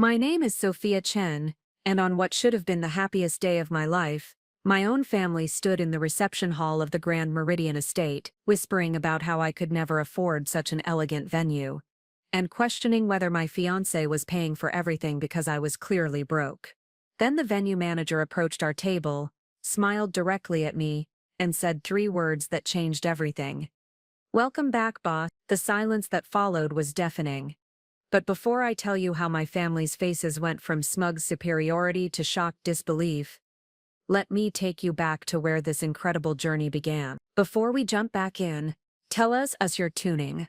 My name is Sophia Chen, and on what should have been the happiest day of my life, my own family stood in the reception hall of the Grand Meridian Estate, whispering about how I could never afford such an elegant venue, and questioning whether my fiancé was paying for everything because I was clearly broke. Then the venue manager approached our table, smiled directly at me, and said 3 words that changed everything. "Welcome back, boss." The silence that followed was deafening. But before I tell you how my family's faces went from smug superiority to shocked disbelief, let me take you back to where this incredible journey began. Before we jump back in, tell us you're tuning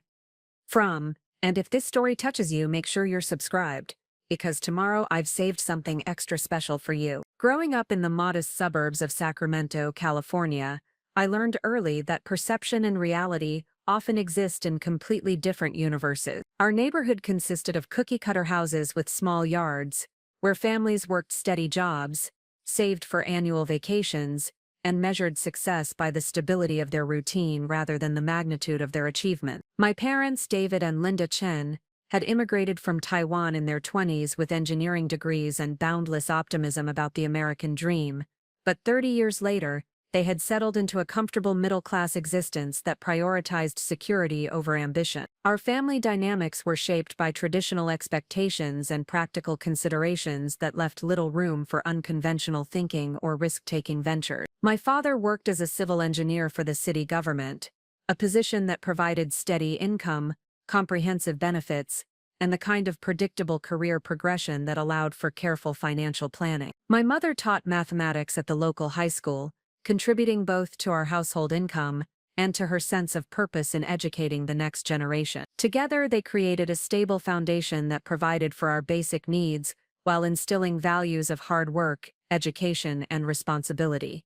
from, and if this story touches you, make sure you're subscribed, because tomorrow I've saved something extra special for you. Growing up in the modest suburbs of Sacramento, California, I learned early that perception and reality often exist in completely different universes. Our neighborhood consisted of cookie-cutter houses with small yards, where families worked steady jobs, saved for annual vacations, and measured success by the stability of their routine rather than the magnitude of their achievement. My parents, David and Linda Chen, had immigrated from Taiwan in their 20s with engineering degrees and boundless optimism about the American dream, but 30 years later, they had settled into a comfortable middle-class existence that prioritized security over ambition. Our family dynamics were shaped by traditional expectations and practical considerations that left little room for unconventional thinking or risk-taking ventures. My father worked as a civil engineer for the city government, a position that provided steady income, comprehensive benefits, and the kind of predictable career progression that allowed for careful financial planning. My mother taught mathematics at the local high school, contributing both to our household income and to her sense of purpose in educating the next generation. Together, they created a stable foundation that provided for our basic needs while instilling values of hard work, education, and responsibility.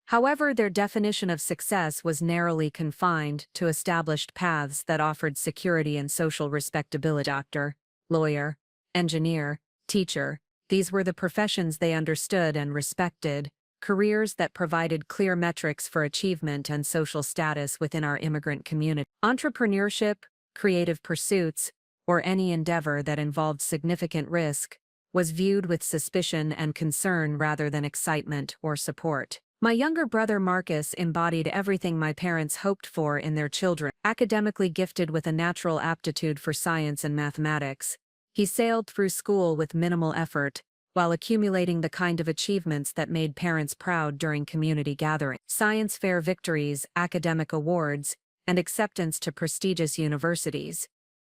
However, their definition of success was narrowly confined to established paths that offered security and social respectability. Doctor, lawyer, engineer, teacher, these were the professions they understood and respected, careers that provided clear metrics for achievement and social status within our immigrant community. Entrepreneurship, creative pursuits, or any endeavor that involved significant risk was viewed with suspicion and concern rather than excitement or support. My younger brother Marcus embodied everything my parents hoped for in their children. Academically gifted with a natural aptitude for science and mathematics, he sailed through school with minimal effort, while accumulating the kind of achievements that made parents proud during community gatherings. Science fair victories, academic awards, and acceptance to prestigious universities.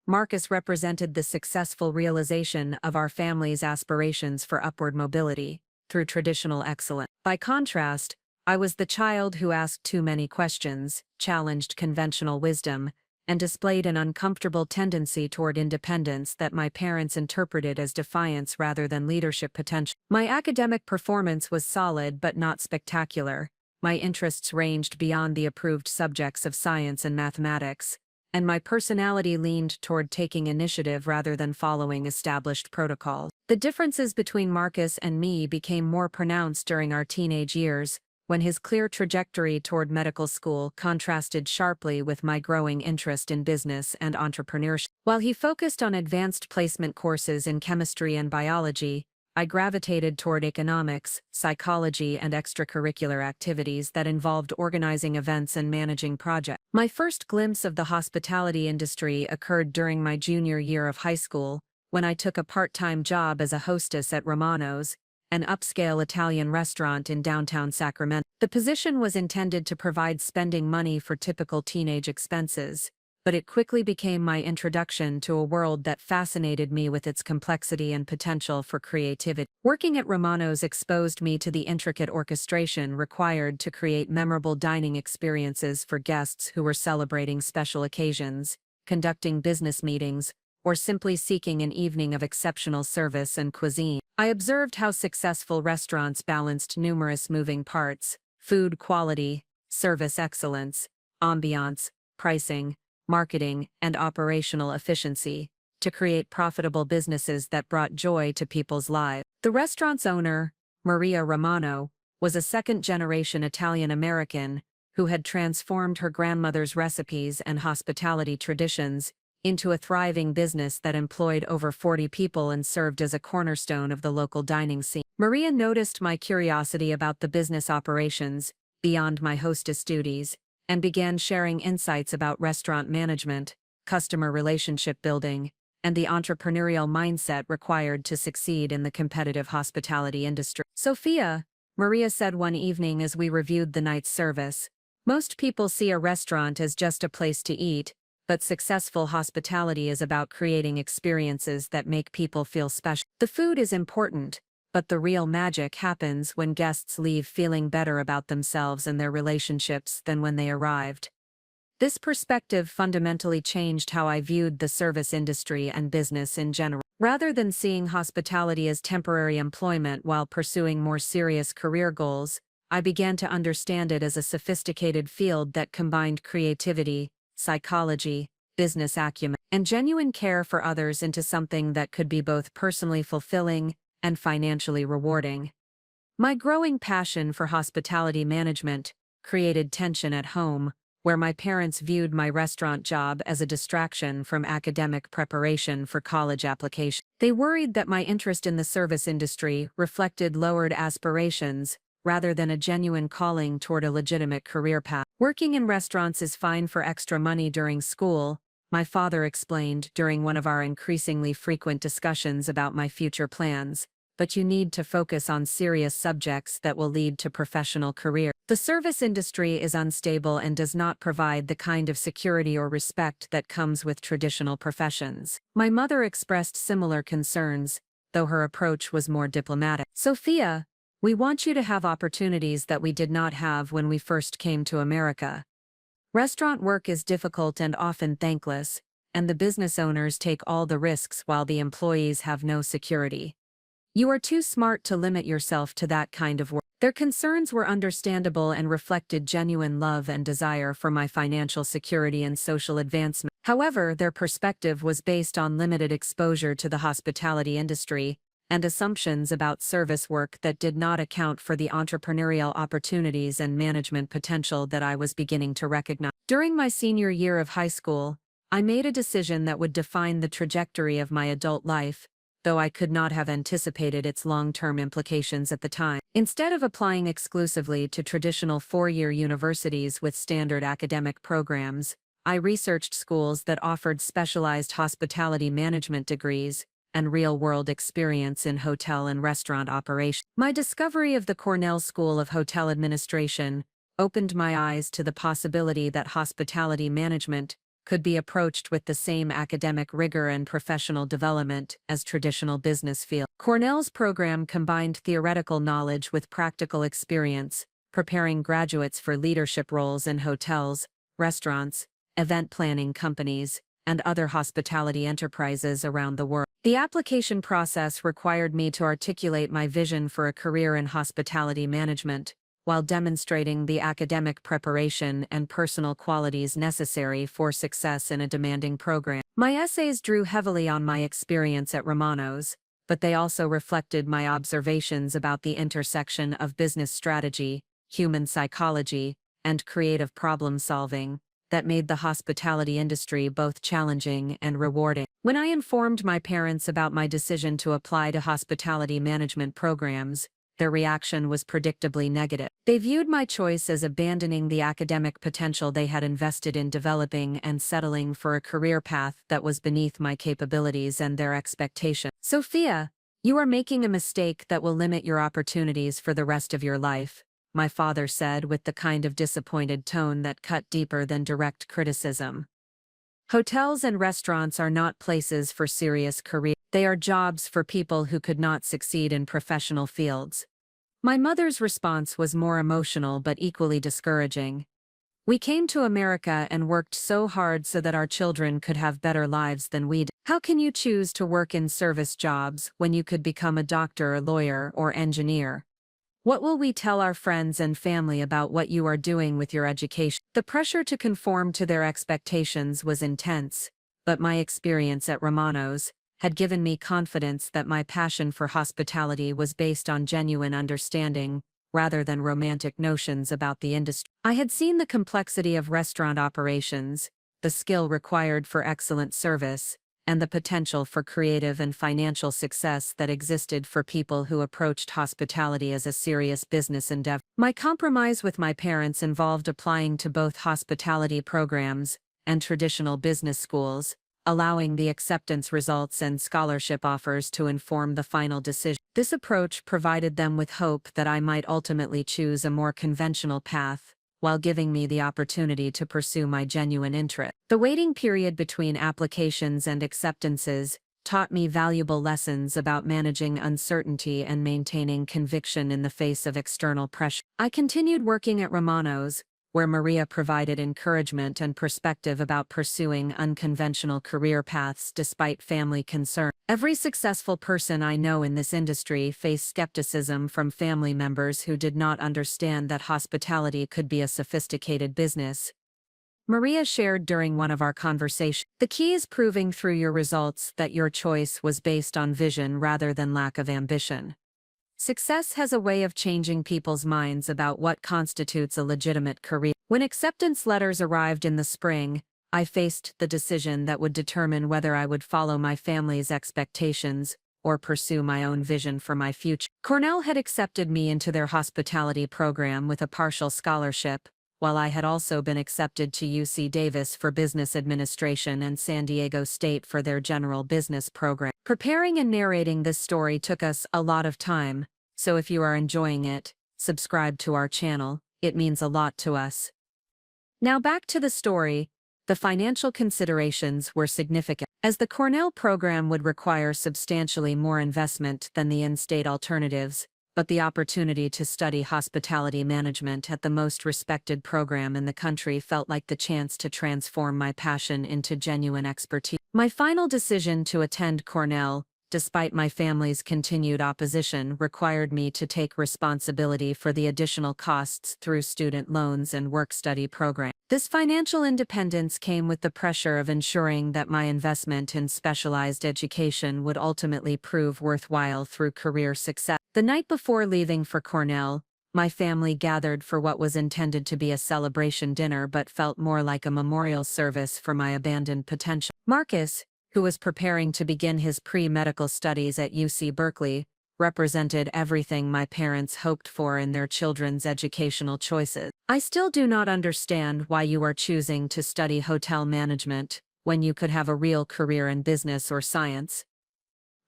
Marcus represented the successful realization of our family's aspirations for upward mobility through traditional excellence. By contrast, I was the child who asked too many questions, challenged conventional wisdom, and displayed an uncomfortable tendency toward independence that my parents interpreted as defiance rather than leadership potential. My academic performance was solid but not spectacular. My interests ranged beyond the approved subjects of science and mathematics, and my personality leaned toward taking initiative rather than following established protocols. The differences between Marcus and me became more pronounced during our teenage years, when his clear trajectory toward medical school contrasted sharply with my growing interest in business and entrepreneurship. While he focused on advanced placement courses in chemistry and biology, I gravitated toward economics, psychology, and extracurricular activities that involved organizing events and managing projects. My first glimpse of the hospitality industry occurred during my junior year of high school, when I took a part-time job as a hostess at Romano's, an upscale Italian restaurant in downtown Sacramento. The position was intended to provide spending money for typical teenage expenses, but it quickly became my introduction to a world that fascinated me with its complexity and potential for creativity. Working at Romano's exposed me to the intricate orchestration required to create memorable dining experiences for guests who were celebrating special occasions, conducting business meetings, or simply seeking an evening of exceptional service and cuisine. I observed how successful restaurants balanced numerous moving parts: food quality, service excellence, ambiance, pricing, marketing, and operational efficiency, to create profitable businesses that brought joy to people's lives. The restaurant's owner, Maria Romano, was a second-generation Italian-American who had transformed her grandmother's recipes and hospitality traditions into a thriving business that employed over 40 people and served as a cornerstone of the local dining scene. Maria noticed my curiosity about the business operations, beyond my hostess duties, and began sharing insights about restaurant management, customer relationship building, and the entrepreneurial mindset required to succeed in the competitive hospitality industry. "Sophia," Maria said one evening as we reviewed the night's service, "most people see a restaurant as just a place to eat, but successful hospitality is about creating experiences that make people feel special. The food is important, but the real magic happens when guests leave feeling better about themselves and their relationships than when they arrived." This perspective fundamentally changed how I viewed the service industry and business in general. Rather than seeing hospitality as temporary employment while pursuing more serious career goals, I began to understand it as a sophisticated field that combined creativity, psychology, business acumen, and genuine care for others into something that could be both personally fulfilling and financially rewarding. My growing passion for hospitality management created tension at home, where my parents viewed my restaurant job as a distraction from academic preparation for college application. They worried that my interest in the service industry reflected lowered aspirations rather than a genuine calling toward a legitimate career path. "Working in restaurants is fine for extra money during school," my father explained during one of our increasingly frequent discussions about my future plans, "but you need to focus on serious subjects that will lead to professional career. The service industry is unstable and does not provide the kind of security or respect that comes with traditional professions." My mother expressed similar concerns, though her approach was more diplomatic. "Sophia, we want you to have opportunities that we did not have when we first came to America. Restaurant work is difficult and often thankless, and the business owners take all the risks while the employees have no security. You are too smart to limit yourself to that kind of work." Their concerns were understandable and reflected genuine love and desire for my financial security and social advancement. However, their perspective was based on limited exposure to the hospitality industry and assumptions about service work that did not account for the entrepreneurial opportunities and management potential that I was beginning to recognize. During my senior year of high school, I made a decision that would define the trajectory of my adult life, though I could not have anticipated its long-term implications at the time. Instead of applying exclusively to traditional four-year universities with standard academic programs, I researched schools that offered specialized hospitality management degrees and real-world experience in hotel and restaurant operation. My discovery of the Cornell School of Hotel Administration opened my eyes to the possibility that hospitality management could be approached with the same academic rigor and professional development as traditional business fields. Cornell's program combined theoretical knowledge with practical experience, preparing graduates for leadership roles in hotels, restaurants, event planning companies, and other hospitality enterprises around the world. The application process required me to articulate my vision for a career in hospitality management, while demonstrating the academic preparation and personal qualities necessary for success in a demanding program. My essays drew heavily on my experience at Romano's, but they also reflected my observations about the intersection of business strategy, human psychology, and creative problem-solving that made the hospitality industry both challenging and rewarding. When I informed my parents about my decision to apply to hospitality management programs, their reaction was predictably negative. They viewed my choice as abandoning the academic potential they had invested in developing and settling for a career path that was beneath my capabilities and their expectations. "Sophia, you are making a mistake that will limit your opportunities for the rest of your life," my father said with the kind of disappointed tone that cut deeper than direct criticism. "Hotels and restaurants are not places for serious careers. They are jobs for people who could not succeed in professional fields." My mother's response was more emotional but equally discouraging. "We came to America and worked so hard so that our children could have better lives than we did. How can you choose to work in service jobs when you could become a doctor, lawyer, or engineer? What will we tell our friends and family about what you are doing with your education?" The pressure to conform to their expectations was intense, but my experience at Romano's had given me confidence that my passion for hospitality was based on genuine understanding, rather than romantic notions about the industry. I had seen the complexity of restaurant operations, the skill required for excellent service, and the potential for creative and financial success that existed for people who approached hospitality as a serious business endeavor. My compromise with my parents involved applying to both hospitality programs and traditional business schools, allowing the acceptance results and scholarship offers to inform the final decision. This approach provided them with hope that I might ultimately choose a more conventional path, while giving me the opportunity to pursue my genuine interest. The waiting period between applications and acceptances taught me valuable lessons about managing uncertainty and maintaining conviction in the face of external pressure. I continued working at Romano's, where Maria provided encouragement and perspective about pursuing unconventional career paths despite family concern. Every successful person I know in this industry faced skepticism from family members who did not understand that hospitality could be a sophisticated business. Maria shared during one of our conversations, "The key is proving through your results that your choice was based on vision rather than lack of ambition." Success has a way of changing people's minds about what constitutes a legitimate career. When acceptance letters arrived in the spring, I faced the decision that would determine whether I would follow my family's expectations or pursue my own vision for my future. Cornell had accepted me into their hospitality program with a partial scholarship, while I had also been accepted to UC Davis for business administration and San Diego State for their general business program. Preparing and narrating this story took us a lot of time, so if you are enjoying it, subscribe to our channel, it means a lot to us. Now back to the story. The financial considerations were significant, as the Cornell program would require substantially more investment than the in-state alternatives, but the opportunity to study hospitality management at the most respected program in the country felt like the chance to transform my passion into genuine expertise. My final decision to attend Cornell, despite my family's continued opposition, required me to take responsibility for the additional costs through student loans and work-study programs. This financial independence came with the pressure of ensuring that my investment in specialized education would ultimately prove worthwhile through career success. The night before leaving for Cornell, my family gathered for what was intended to be a celebration dinner but felt more like a memorial service for my abandoned potential. Marcus, who was preparing to begin his pre-medical studies at UC Berkeley, represented everything my parents hoped for in their children's educational choices. "I still do not understand why you are choosing to study hotel management when you could have a real career in business or science,"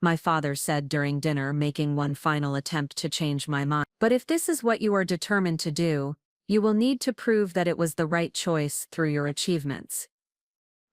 my father said during dinner, making one final attempt to change my mind. "But if this is what you are determined to do, you will need to prove that it was the right choice through your achievements."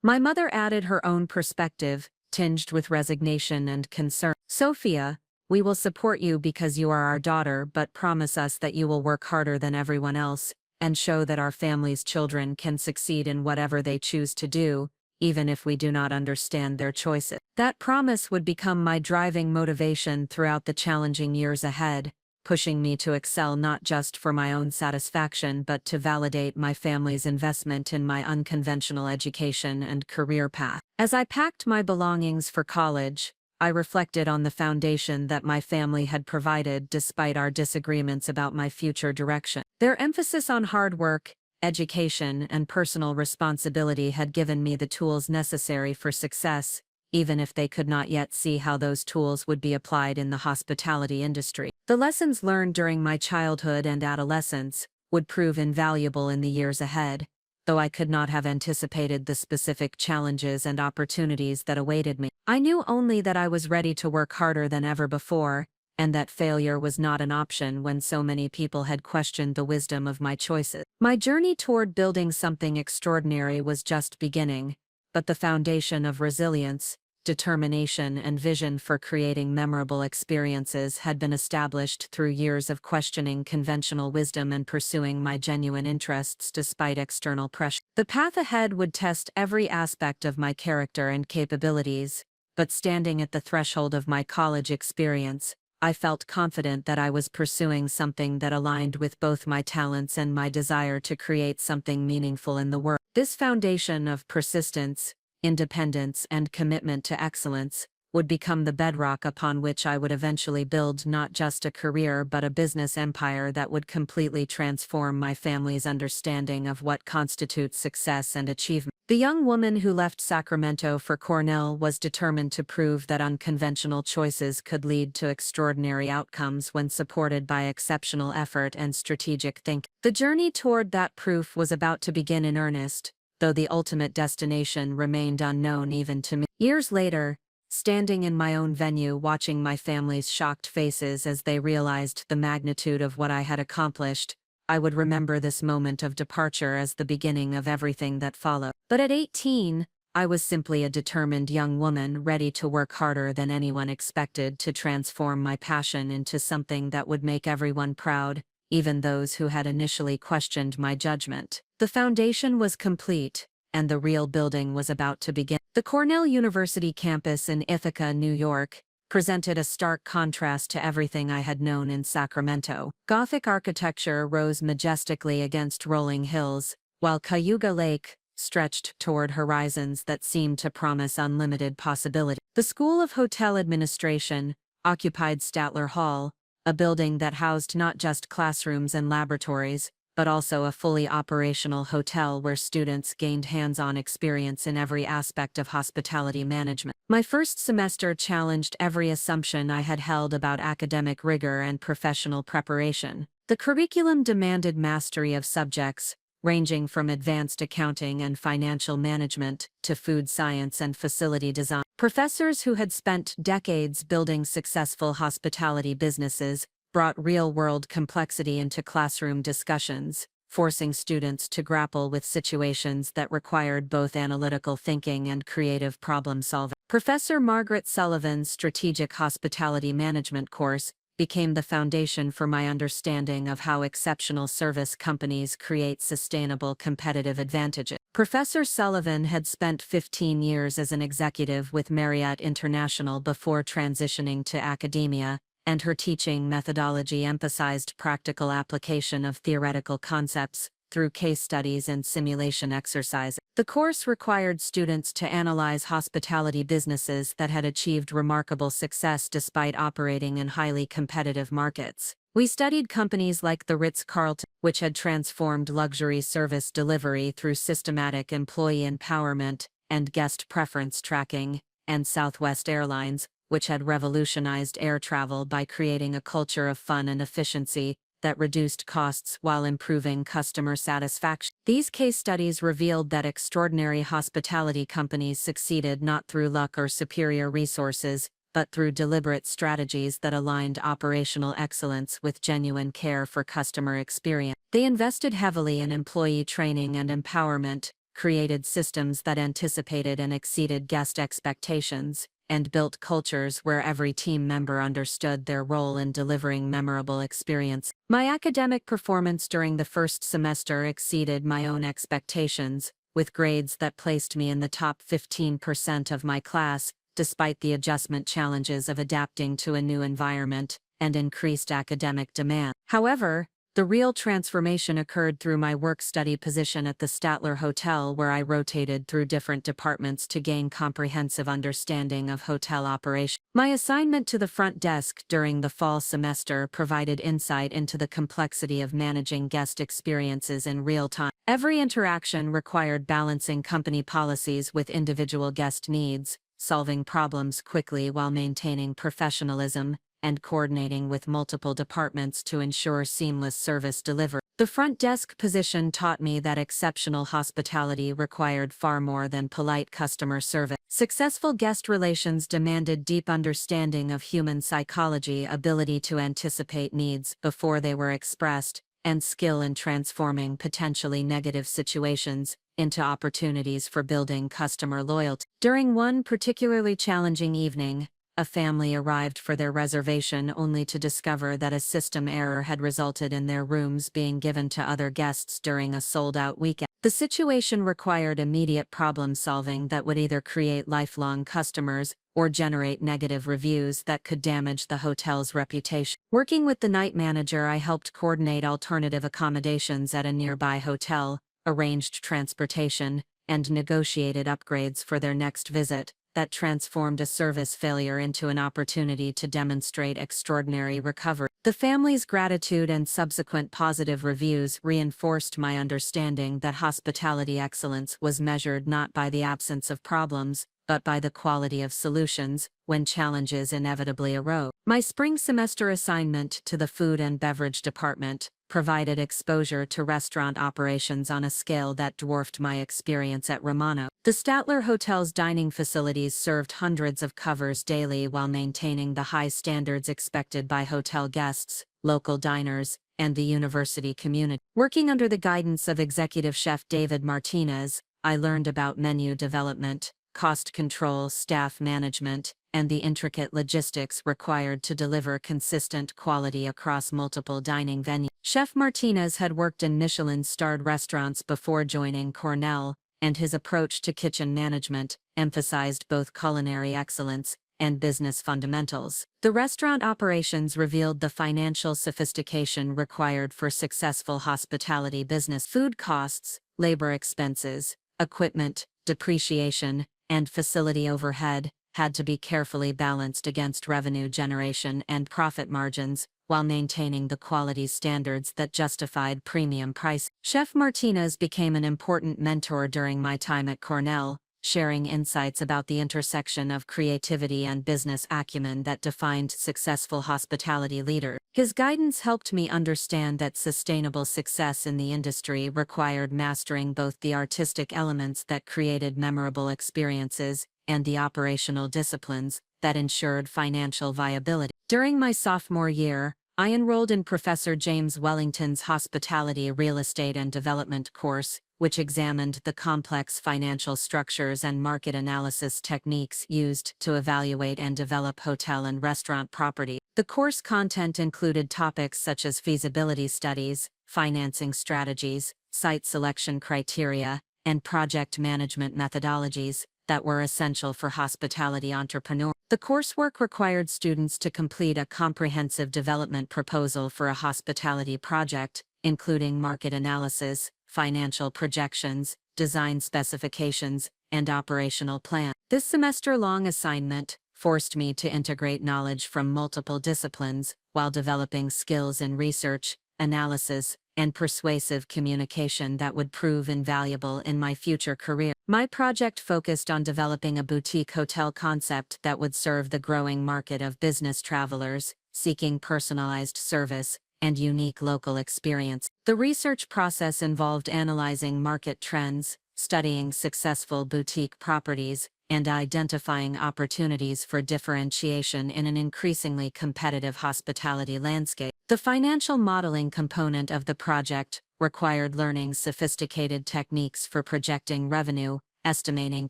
My mother added her own perspective, tinged with resignation and concern. "Sophia, we will support you because you are our daughter, but promise us that you will work harder than everyone else and show that our family's children can succeed in whatever they choose to do, even if we do not understand their choices." That promise would become my driving motivation throughout the challenging years ahead, pushing me to excel not just for my own satisfaction but to validate my family's investment in my unconventional education and career path. As I packed my belongings for college, I reflected on the foundation that my family had provided despite our disagreements about my future direction. Their emphasis on hard work, education, and personal responsibility had given me the tools necessary for success, even if they could not yet see how those tools would be applied in the hospitality industry. The lessons learned during my childhood and adolescence would prove invaluable in the years ahead, though I could not have anticipated the specific challenges and opportunities that awaited me. I knew only that I was ready to work harder than ever before, and that failure was not an option when so many people had questioned the wisdom of my choices. My journey toward building something extraordinary was just beginning, but the foundation of resilience, determination, and vision for creating memorable experiences had been established through years of questioning conventional wisdom and pursuing my genuine interests despite external pressure. The path ahead would test every aspect of my character and capabilities, but standing at the threshold of my college experience, I felt confident that I was pursuing something that aligned with both my talents and my desire to create something meaningful in the world. This foundation of persistence, independence, and commitment to excellence would become the bedrock upon which I would eventually build not just a career but a business empire that would completely transform my family's understanding of what constitutes success and achievement. The young woman who left Sacramento for Cornell was determined to prove that unconventional choices could lead to extraordinary outcomes when supported by exceptional effort and strategic thinking. The journey toward that proof was about to begin in earnest, though the ultimate destination remained unknown even to me. Years later, standing in my own venue watching my family's shocked faces as they realized the magnitude of what I had accomplished, I would remember this moment of departure as the beginning of everything that followed. But at 18, I was simply a determined young woman ready to work harder than anyone expected to transform my passion into something that would make everyone proud, even those who had initially questioned my judgment. The foundation was complete, and the real building was about to begin. The Cornell University campus in Ithaca, New York, presented a stark contrast to everything I had known in Sacramento. Gothic architecture rose majestically against rolling hills, while Cayuga Lake stretched toward horizons that seemed to promise unlimited possibility. The School of Hotel Administration occupied Statler Hall, a building that housed not just classrooms and laboratories, but also a fully operational hotel where students gained hands-on experience in every aspect of hospitality management. My first semester challenged every assumption I had held about academic rigor and professional preparation. The curriculum demanded mastery of subjects, ranging from advanced accounting and financial management to food science and facility design. Professors who had spent decades building successful hospitality businesses brought real-world complexity into classroom discussions, forcing students to grapple with situations that required both analytical thinking and creative problem-solving. Professor Margaret Sullivan's Strategic Hospitality Management course became the foundation for my understanding of how exceptional service companies create sustainable competitive advantages. Professor Sullivan had spent 15 years as an executive with Marriott International before transitioning to academia, and her teaching methodology emphasized practical application of theoretical concepts through case studies and simulation exercises. The course required students to analyze hospitality businesses that had achieved remarkable success despite operating in highly competitive markets. We studied companies like the Ritz-Carlton, which had transformed luxury service delivery through systematic employee empowerment and guest preference tracking, and Southwest Airlines, which had revolutionized air travel by creating a culture of fun and efficiency that reduced costs while improving customer satisfaction. These case studies revealed that extraordinary hospitality companies succeeded not through luck or superior resources, but through deliberate strategies that aligned operational excellence with genuine care for customer experience. They invested heavily in employee training and empowerment, created systems that anticipated and exceeded guest expectations, and built cultures where every team member understood their role in delivering memorable experience. My academic performance during the first semester exceeded my own expectations, with grades that placed me in the top 15% of my class, despite the adjustment challenges of adapting to a new environment and increased academic demand. However, the real transformation occurred through my work-study position at the Statler Hotel, where I rotated through different departments to gain comprehensive understanding of hotel operation. My assignment to the front desk during the fall semester provided insight into the complexity of managing guest experiences in real time. Every interaction required balancing company policies with individual guest needs, solving problems quickly while maintaining professionalism, and coordinating with multiple departments to ensure seamless service delivery. The front desk position taught me that exceptional hospitality required far more than polite customer service. Successful guest relations demanded deep understanding of human psychology, ability to anticipate needs before they were expressed, and skill in transforming potentially negative situations into opportunities for building customer loyalty. During one particularly challenging evening, a family arrived for their reservation only to discover that a system error had resulted in their rooms being given to other guests during a sold-out weekend. The situation required immediate problem-solving that would either create lifelong customers or generate negative reviews that could damage the hotel's reputation. Working with the night manager, I helped coordinate alternative accommodations at a nearby hotel, arranged transportation, and negotiated upgrades for their next visit, that transformed a service failure into an opportunity to demonstrate extraordinary recovery. The family's gratitude and subsequent positive reviews reinforced my understanding that hospitality excellence was measured not by the absence of problems, but by the quality of solutions when challenges inevitably arose. My spring semester assignment to the food and beverage department provided exposure to restaurant operations on a scale that dwarfed my experience at Romano. The Statler Hotel's dining facilities served hundreds of covers daily while maintaining the high standards expected by hotel guests, local diners, and the university community. Working under the guidance of executive chef David Martinez, I learned about menu development, cost control, staff management, and the intricate logistics required to deliver consistent quality across multiple dining venues. Chef Martinez had worked in Michelin-starred restaurants before joining Cornell, and his approach to kitchen management emphasized both culinary excellence and business fundamentals. The restaurant operations revealed the financial sophistication required for successful hospitality business. Food costs, labor expenses, equipment, depreciation, and facility overhead had to be carefully balanced against revenue generation and profit margins, while maintaining the quality standards that justified premium price. Chef Martinez became an important mentor during my time at Cornell, sharing insights about the intersection of creativity and business acumen that defined successful hospitality leaders. His guidance helped me understand that sustainable success in the industry required mastering both the artistic elements that created memorable experiences and the operational disciplines that ensured financial viability. During my sophomore year, I enrolled in Professor James Wellington's Hospitality Real Estate and Development course, which examined the complex financial structures and market analysis techniques used to evaluate and develop hotel and restaurant property. The course content included topics such as feasibility studies, financing strategies, site selection criteria, and project management methodologies that were essential for hospitality entrepreneurs. The coursework required students to complete a comprehensive development proposal for a hospitality project, including market analysis, financial projections, design specifications, and operational plan. This semester-long assignment forced me to integrate knowledge from multiple disciplines while developing skills in research, analysis, and persuasive communication that would prove invaluable in my future career. My project focused on developing a boutique hotel concept that would serve the growing market of business travelers seeking personalized service and unique local experience. The research process involved analyzing market trends, studying successful boutique properties, and identifying opportunities for differentiation in an increasingly competitive hospitality landscape. The financial modeling component of the project required learning sophisticated techniques for projecting revenue, estimating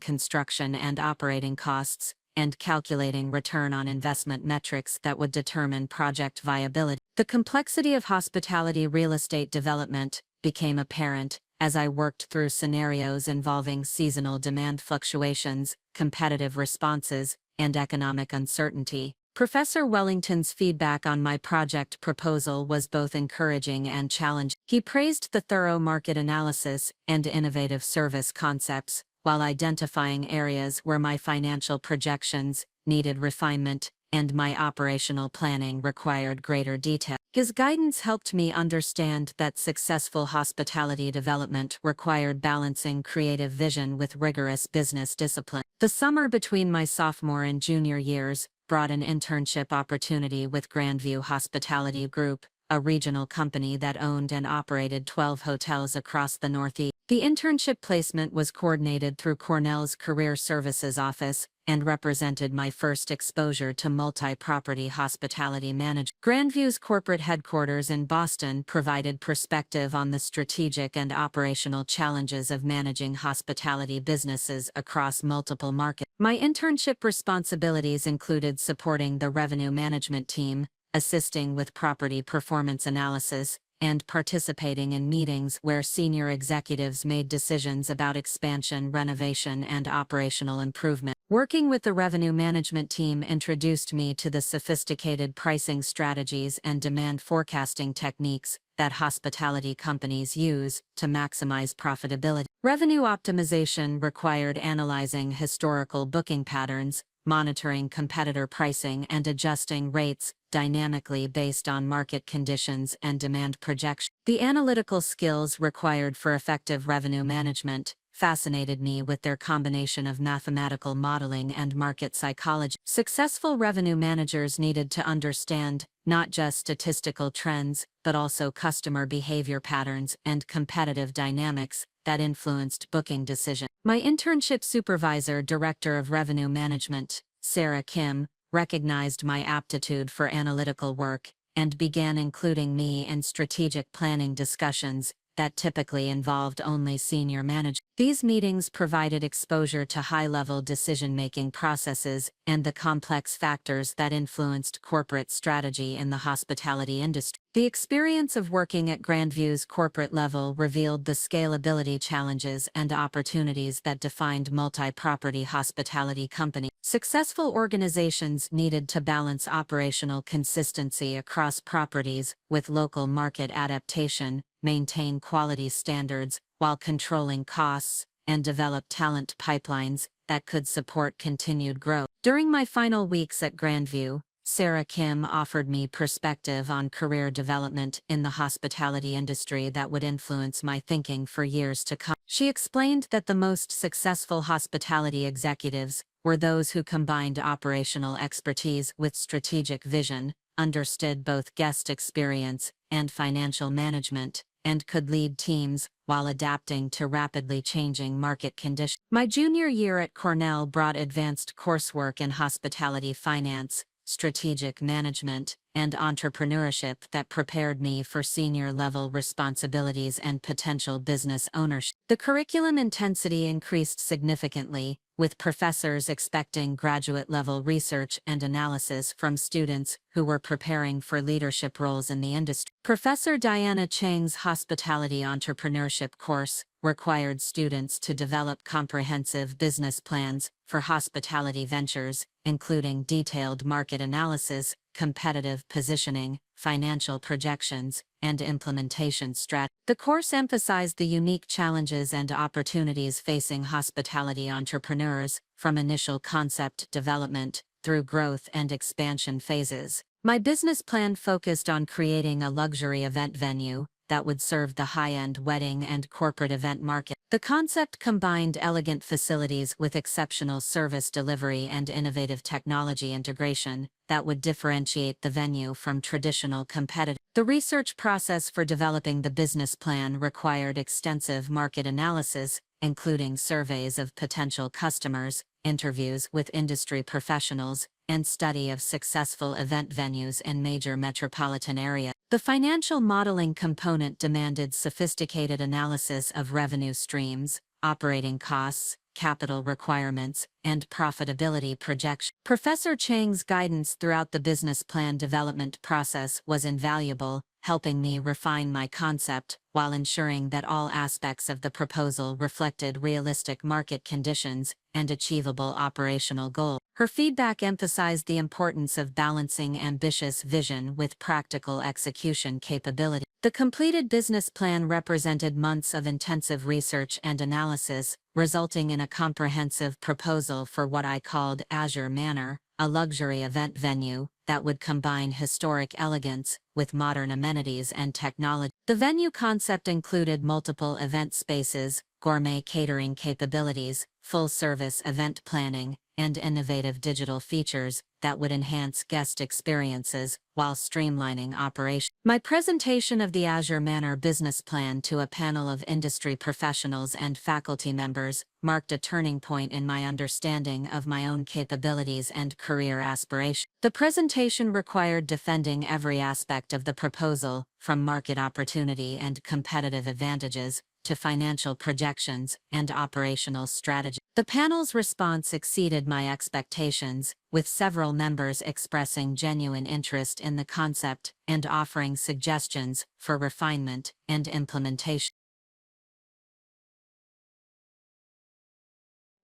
construction and operating costs, and calculating return on investment metrics that would determine project viability. The complexity of hospitality real estate development became apparent as I worked through scenarios involving seasonal demand fluctuations, competitive responses, and economic uncertainty. Professor Wellington's feedback on my project proposal was both encouraging and challenging. He praised the thorough market analysis and innovative service concepts, while identifying areas where my financial projections needed refinement and my operational planning required greater detail. His guidance helped me understand that successful hospitality development required balancing creative vision with rigorous business discipline. The summer between my sophomore and junior years brought an internship opportunity with Grandview Hospitality Group, a regional company that owned and operated 12 hotels across the Northeast. The internship placement was coordinated through Cornell's Career Services Office and represented my first exposure to multi-property hospitality management. Grandview's corporate headquarters in Boston provided perspective on the strategic and operational challenges of managing hospitality businesses across multiple markets. My internship responsibilities included supporting the revenue management team, assisting with property performance analysis, and participating in meetings where senior executives made decisions about expansion, renovation, and operational improvement. Working with the revenue management team introduced me to the sophisticated pricing strategies and demand forecasting techniques that hospitality companies use to maximize profitability. Revenue optimization required analyzing historical booking patterns, monitoring competitor pricing, and adjusting rates dynamically based on market conditions and demand projections. The analytical skills required for effective revenue management fascinated me with their combination of mathematical modeling and market psychology. Successful revenue managers needed to understand not just statistical trends, but also customer behavior patterns and competitive dynamics that influenced booking decisions. My internship supervisor, Director of Revenue Management, Sarah Kim, recognized my aptitude for analytical work and began including me in strategic planning discussions that typically involved only senior managers. These meetings provided exposure to high-level decision-making processes and the complex factors that influenced corporate strategy in the hospitality industry. The experience of working at Grandview's corporate level revealed the scalability challenges and opportunities that defined multi-property hospitality companies. Successful organizations needed to balance operational consistency across properties with local market adaptation, maintain quality standards while controlling costs, and develop talent pipelines that could support continued growth. During my final weeks at Grandview, Sarah Kim offered me perspective on career development in the hospitality industry that would influence my thinking for years to come. She explained that the most successful hospitality executives were those who combined operational expertise with strategic vision, understood both guest experience and financial management, and could lead teams while adapting to rapidly changing market conditions. My junior year at Cornell brought advanced coursework in hospitality finance, strategic management, and entrepreneurship that prepared me for senior-level responsibilities and potential business ownership. The curriculum intensity increased significantly, with professors expecting graduate-level research and analysis from students who were preparing for leadership roles in the industry. Professor Diana Chang's hospitality entrepreneurship course required students to develop comprehensive business plans for hospitality ventures, including detailed market analysis, competitive positioning, financial projections, and implementation strategy. The course emphasized the unique challenges and opportunities facing hospitality entrepreneurs, from initial concept development through growth and expansion phases. My business plan focused on creating a luxury event venue that would serve the high-end wedding and corporate event market. The concept combined elegant facilities with exceptional service delivery and innovative technology integration that would differentiate the venue from traditional competitors. The research process for developing the business plan required extensive market analysis, including surveys of potential customers, interviews with industry professionals, and study of successful event venues in major metropolitan areas. The financial modeling component demanded sophisticated analysis of revenue streams, operating costs, capital requirements, and profitability projections. Professor Chang's guidance throughout the business plan development process was invaluable, helping me refine my concept while ensuring that all aspects of the proposal reflected realistic market conditions and achievable operational goals. Her feedback emphasized the importance of balancing ambitious vision with practical execution capability. The completed business plan represented months of intensive research and analysis, resulting in a comprehensive proposal for what I called Azure Manor, a luxury event venue that would combine historic elegance with modern amenities and technology. The venue concept included multiple event spaces, gourmet catering capabilities, full-service event planning, and innovative digital features that would enhance guest experiences while streamlining operations. My presentation of the Azure Manor business plan to a panel of industry professionals and faculty members marked a turning point in my understanding of my own capabilities and career aspirations. The presentation required defending every aspect of the proposal, from market opportunity and competitive advantages to financial projections and operational strategy. The panel's response exceeded my expectations, with several members expressing genuine interest in the concept and offering suggestions for refinement and implementation.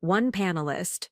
One panelist,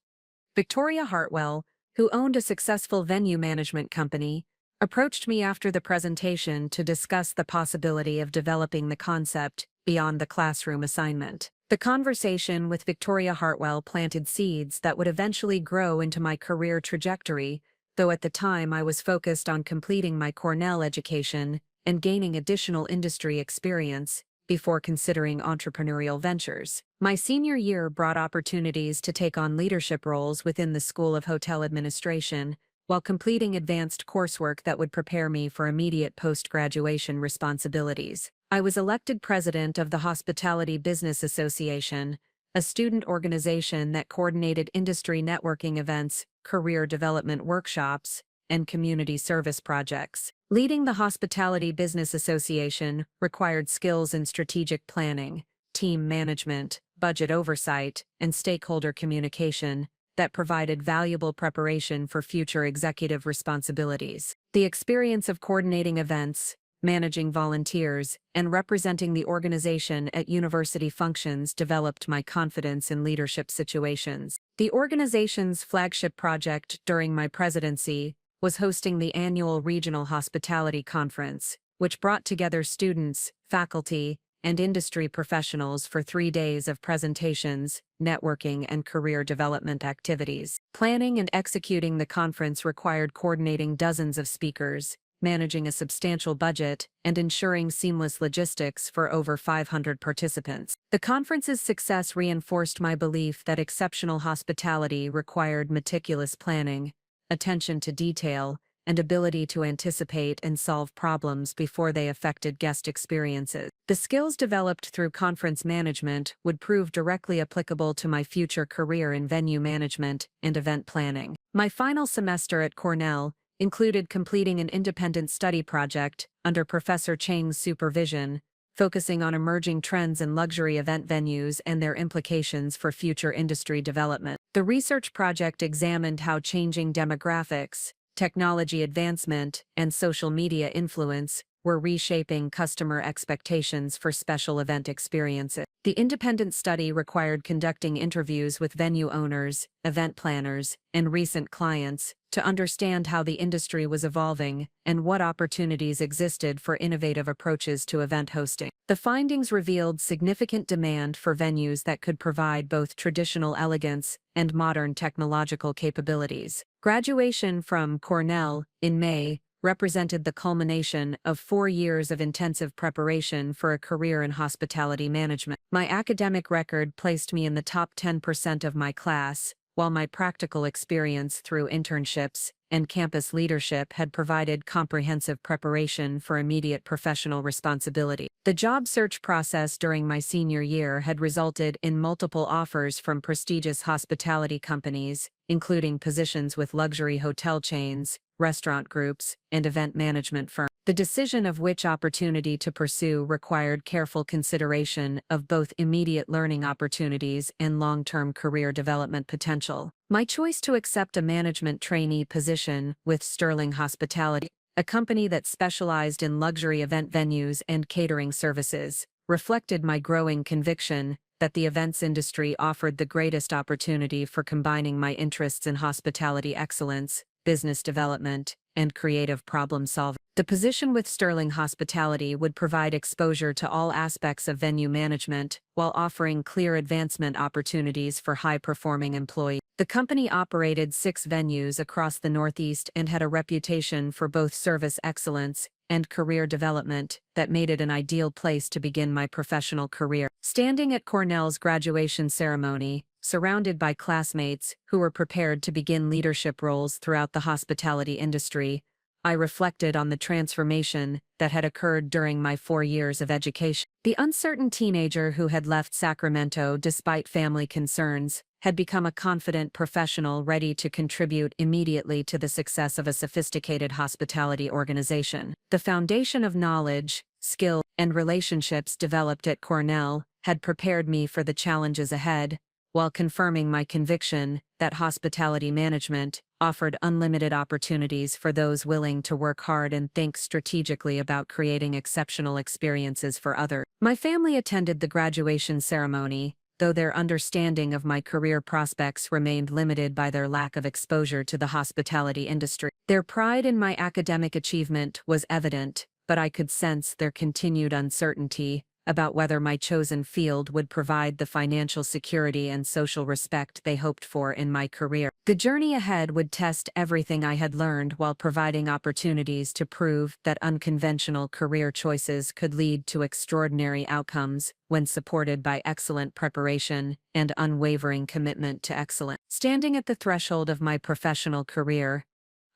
Victoria Hartwell, who owned a successful venue management company, approached me after the presentation to discuss the possibility of developing the concept beyond the classroom assignment. The conversation with Victoria Hartwell planted seeds that would eventually grow into my career trajectory, though at the time I was focused on completing my Cornell education and gaining additional industry experience before considering entrepreneurial ventures. My senior year brought opportunities to take on leadership roles within the School of Hotel Administration, while completing advanced coursework that would prepare me for immediate post-graduation responsibilities. I was elected president of the Hospitality Business Association, a student organization that coordinated industry networking events, career development workshops, and community service projects. Leading the Hospitality Business Association required skills in strategic planning, team management, budget oversight, and stakeholder communication that provided valuable preparation for future executive responsibilities. The experience of coordinating events, managing volunteers, and representing the organization at university functions developed my confidence in leadership situations. The organization's flagship project during my presidency was hosting the annual Regional Hospitality Conference, which brought together students, faculty, and industry professionals for 3 days of presentations, networking, and career development activities. Planning and executing the conference required coordinating dozens of speakers, managing a substantial budget, and ensuring seamless logistics for over 500 participants. The conference's success reinforced my belief that exceptional hospitality required meticulous planning, attention to detail, and ability to anticipate and solve problems before they affected guest experiences. The skills developed through conference management would prove directly applicable to my future career in venue management and event planning. My final semester at Cornell included completing an independent study project under Professor Chang's supervision, focusing on emerging trends in luxury event venues and their implications for future industry development. The research project examined how changing demographics, technology advancement, and social media influence were reshaping customer expectations for special event experiences. The independent study required conducting interviews with venue owners, event planners, and recent clients to understand how the industry was evolving and what opportunities existed for innovative approaches to event hosting. The findings revealed significant demand for venues that could provide both traditional elegance and modern technological capabilities. Graduation from Cornell in May represented the culmination of 4 years of intensive preparation for a career in hospitality management. My academic record placed me in the top 10% of my class, while my practical experience through internships and campus leadership had provided comprehensive preparation for immediate professional responsibility. The job search process during my senior year had resulted in multiple offers from prestigious hospitality companies, including positions with luxury hotel chains, restaurant groups, and event management firms. The decision of which opportunity to pursue required careful consideration of both immediate learning opportunities and long-term career development potential. My choice to accept a management trainee position with Sterling Hospitality, a company that specialized in luxury event venues and catering services, reflected my growing conviction that the events industry offered the greatest opportunity for combining my interests in hospitality excellence, business development, and creative problem-solving. The position with Sterling Hospitality would provide exposure to all aspects of venue management while offering clear advancement opportunities for high-performing employees. The company operated 6 venues across the Northeast and had a reputation for both service excellence and career development that made it an ideal place to begin my professional career. Standing at Cornell's graduation ceremony, surrounded by classmates who were prepared to begin leadership roles throughout the hospitality industry, I reflected on the transformation that had occurred during my 4 years of education. The uncertain teenager who had left Sacramento despite family concerns had become a confident professional ready to contribute immediately to the success of a sophisticated hospitality organization. The foundation of knowledge, skill, and relationships developed at Cornell had prepared me for the challenges ahead, while confirming my conviction that hospitality management offered unlimited opportunities for those willing to work hard and think strategically about creating exceptional experiences for others. My family attended the graduation ceremony, though their understanding of my career prospects remained limited by their lack of exposure to the hospitality industry. Their pride in my academic achievement was evident, but I could sense their continued uncertainty about whether my chosen field would provide the financial security and social respect they hoped for in my career. The journey ahead would test everything I had learned while providing opportunities to prove that unconventional career choices could lead to extraordinary outcomes when supported by excellent preparation and unwavering commitment to excellence. Standing at the threshold of my professional career,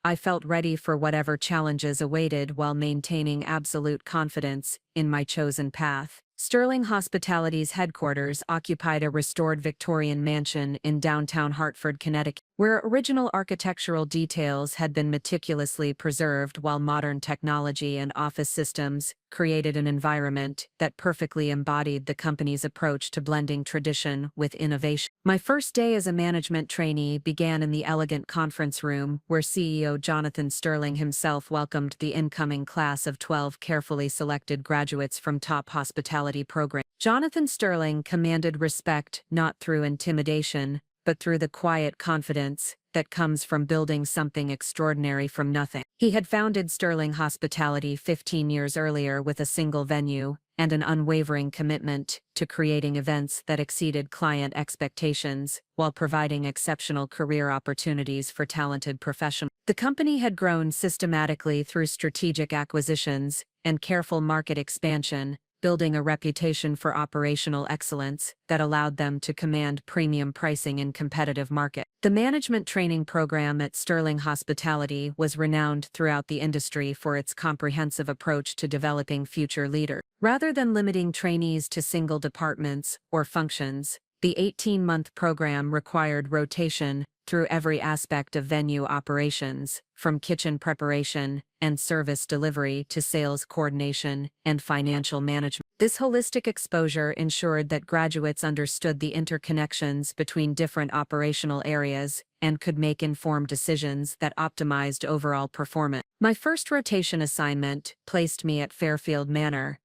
I felt ready for whatever challenges awaited while maintaining absolute confidence in my chosen path. Sterling Hospitality's headquarters occupied a restored Victorian mansion in downtown Hartford, Connecticut, where original architectural details had been meticulously preserved while modern technology and office systems created an environment that perfectly embodied the company's approach to blending tradition with innovation. My first day as a management trainee began in the elegant conference room where CEO Jonathan Sterling himself welcomed the incoming class of 12 carefully selected graduates from top hospitality programs. Jonathan Sterling commanded respect not through intimidation, but through the quiet confidence that comes from building something extraordinary from nothing. He had founded Sterling Hospitality 15 years earlier with a single venue and an unwavering commitment to creating events that exceeded client expectations while providing exceptional career opportunities for talented professionals. The company had grown systematically through strategic acquisitions and careful market expansion, building a reputation for operational excellence that allowed them to command premium pricing in competitive markets. The management training program at Sterling Hospitality was renowned throughout the industry for its comprehensive approach to developing future leaders. Rather than limiting trainees to single departments or functions, the 18-month program required rotation through every aspect of venue operations, from kitchen preparation and service delivery to sales coordination and financial management. This holistic exposure ensured that graduates understood the interconnections between different operational areas and could make informed decisions that optimized overall performance. My first rotation assignment placed me at Fairfield Manor,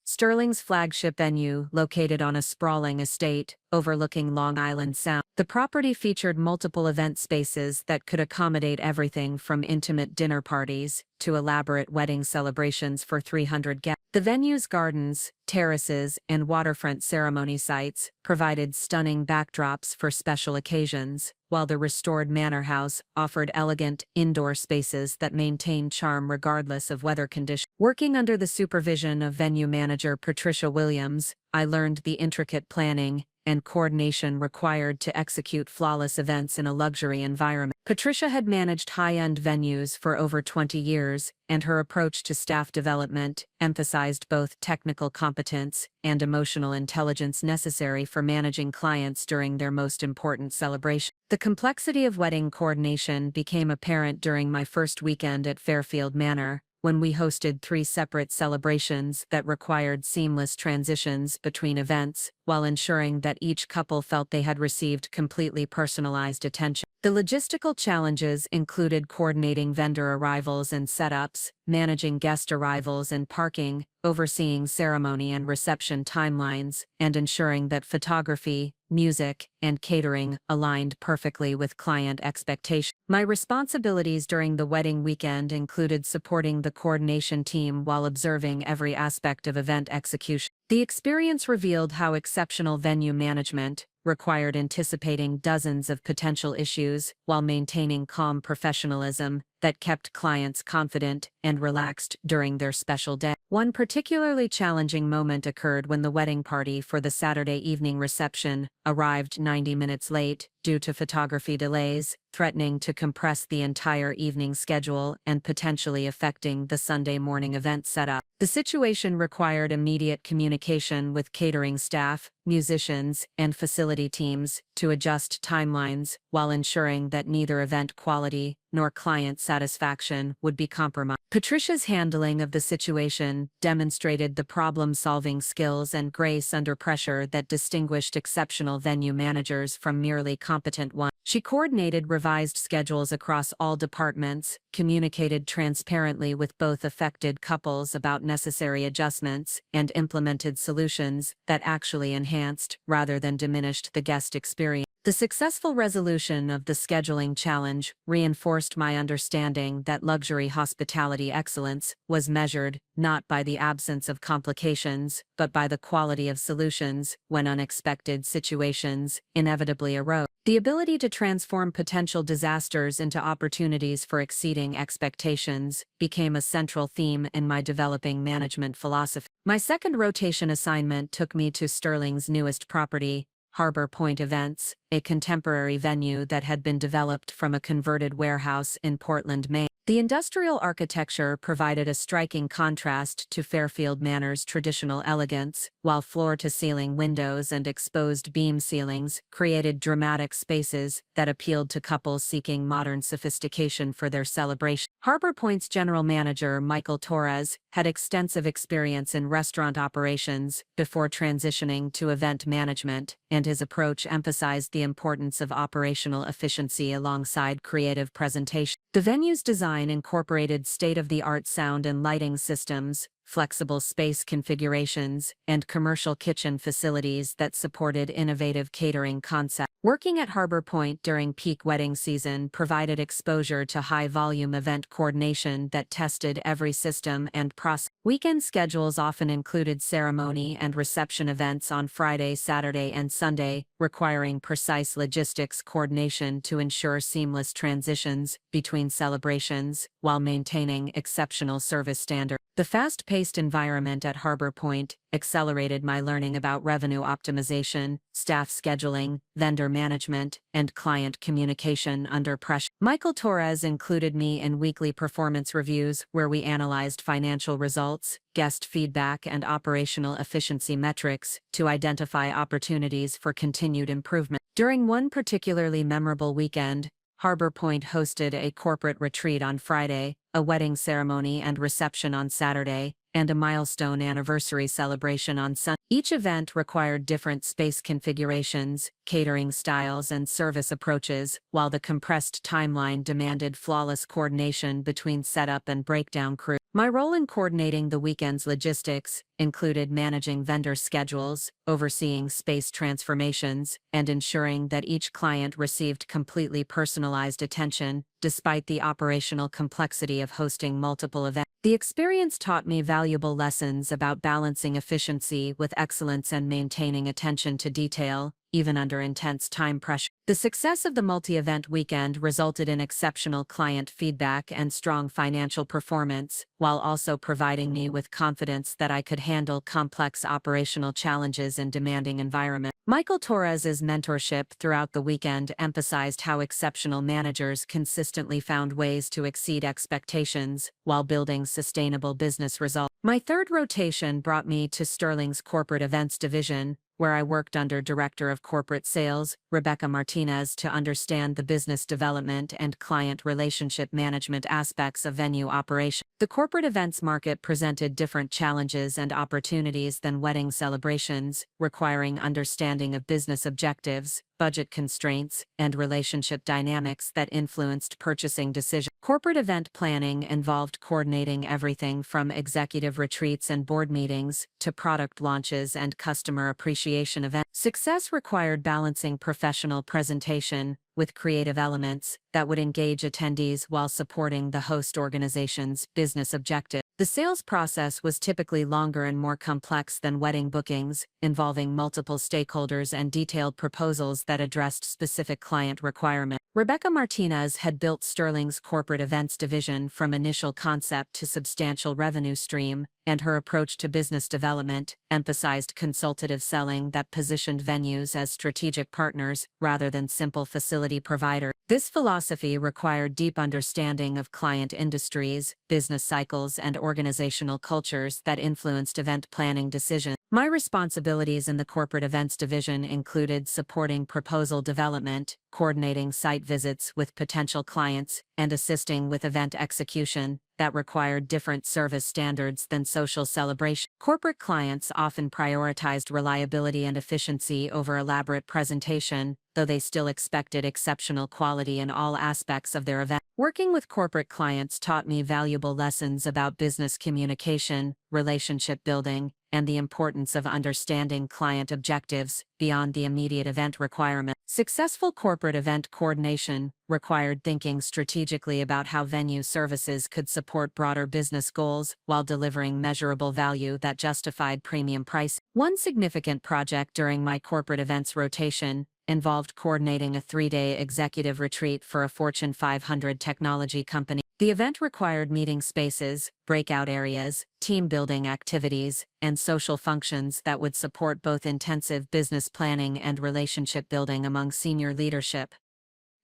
Sterling's flagship venue located on a sprawling estate overlooking Long Island Sound. The property featured multiple event spaces that could accommodate everything from intimate dinner parties to elaborate wedding celebrations for 300 guests. The venue's gardens, terraces, and waterfront ceremony sites provided stunning backdrops for special occasions, while the restored manor house offered elegant indoor spaces that maintained charm regardless of weather conditions. Working under the supervision of venue manager Patricia Williams, I learned the intricate planning and coordination required to execute flawless events in a luxury environment. Patricia had managed high-end venues for over 20 years, and her approach to staff development emphasized both technical competence and emotional intelligence necessary for managing clients during their most important celebration. The complexity of wedding coordination became apparent during my first weekend at Fairfield Manor, when we hosted 3 separate celebrations that required seamless transitions between events, while ensuring that each couple felt they had received completely personalized attention. The logistical challenges included coordinating vendor arrivals and setups, managing guest arrivals and parking, overseeing ceremony and reception timelines, and ensuring that photography, music, and catering aligned perfectly with client expectations. My responsibilities during the wedding weekend included supporting the coordination team while observing every aspect of event execution. The experience revealed how exceptional venue management required anticipating dozens of potential issues while maintaining calm professionalism that kept clients confident and relaxed during their special day. One particularly challenging moment occurred when the wedding party for the Saturday evening reception arrived 90 minutes late due to photography delays, threatening to compress the entire evening schedule and potentially affecting the Sunday morning event setup. The situation required immediate communication with catering staff, musicians, and facility teams to adjust timelines while ensuring that neither event quality nor client satisfaction would be compromised. Patricia's handling of the situation demonstrated the problem-solving skills and grace under pressure that distinguished exceptional venue managers from merely competent ones. She coordinated revised schedules across all departments, communicated transparently with both affected couples about necessary adjustments, and implemented solutions that actually enhanced rather than diminished the guest experience. The successful resolution of the scheduling challenge reinforced my understanding that luxury hospitality excellence was measured not by the absence of complications, but by the quality of solutions when unexpected situations inevitably arose. The ability to transform potential disasters into opportunities for exceeding expectations became a central theme in my developing management philosophy. My second rotation assignment took me to Sterling's newest property, Harbor Point Events, a contemporary venue that had been developed from a converted warehouse in Portland, Maine. The industrial architecture provided a striking contrast to Fairfield Manor's traditional elegance, while floor-to-ceiling windows and exposed beam ceilings created dramatic spaces that appealed to couples seeking modern sophistication for their celebration. Harbor Point's general manager, Michael Torres, had extensive experience in restaurant operations before transitioning to event management, and his approach emphasized the importance of operational efficiency alongside creative presentation. The venue's design incorporated state-of-the-art sound and lighting systems, flexible space configurations, and commercial kitchen facilities that supported innovative catering concepts. Working at Harbor Point during peak wedding season provided exposure to high-volume event coordination that tested every system and process. Weekend schedules often included ceremony and reception events on Friday, Saturday, and Sunday, requiring precise logistics coordination to ensure seamless transitions between celebrations while maintaining exceptional service standards. The fast-paced environment at Harbor Point accelerated my learning about revenue optimization, staff scheduling, vendor management, and client communication under pressure. Michael Torres included me in weekly performance reviews where we analyzed financial results, guest feedback, and operational efficiency metrics to identify opportunities for continued improvement. During one particularly memorable weekend, Harbor Point hosted a corporate retreat on Friday, a wedding ceremony and reception on Saturday, and a milestone anniversary celebration on Sunday. Each event required different space configurations, catering styles, and service approaches, while the compressed timeline demanded flawless coordination between setup and breakdown crew. My role in coordinating the weekend's logistics included managing vendor schedules, overseeing space transformations, and ensuring that each client received completely personalized attention, despite the operational complexity of hosting multiple events. The experience taught me valuable lessons about balancing efficiency with excellence and maintaining attention to detail, even under intense time pressure. The success of the multi-event weekend resulted in exceptional client feedback and strong financial performance, while also providing me with confidence that I could handle complex operational challenges in demanding environments. Michael Torres's mentorship throughout the weekend emphasized how exceptional managers consistently found ways to exceed expectations while building sustainable business results. My third rotation brought me to Sterling's corporate events division, where I worked under Director of Corporate Sales, Rebecca Martinez, to understand the business development and client relationship management aspects of venue operation. The corporate events market presented different challenges and opportunities than wedding celebrations, requiring understanding of business objectives, budget constraints, and relationship dynamics that influenced purchasing decisions. Corporate event planning involved coordinating everything from executive retreats and board meetings to product launches and customer appreciation events. Success required balancing professional presentation with creative elements that would engage attendees while supporting the host organization's business objectives. The sales process was typically longer and more complex than wedding bookings, involving multiple stakeholders and detailed proposals that addressed specific client requirements. Rebecca Martinez had built Sterling's corporate events division from initial concept to substantial revenue stream, and her approach to business development emphasized consultative selling that positioned venues as strategic partners rather than simple facility providers. This philosophy required deep understanding of client industries, business cycles, and organizational cultures that influenced event planning decisions. My responsibilities in the corporate events division included supporting proposal development, coordinating site visits with potential clients, and assisting with event execution that required different service standards than social celebration. Corporate clients often prioritized reliability and efficiency over elaborate presentation, though they still expected exceptional quality in all aspects of their event. Working with corporate clients taught me valuable lessons about business communication, relationship building, and the importance of understanding client objectives beyond the immediate event requirement. Successful corporate event coordination required thinking strategically about how venue services could support broader business goals while delivering measurable value that justified premium price. One significant project during my corporate events rotation involved coordinating a 3-day executive retreat for a Fortune 500 technology company. The event required meeting spaces, breakout areas, team-building activities, and social functions that would support both intensive business planning and relationship building among senior leadership.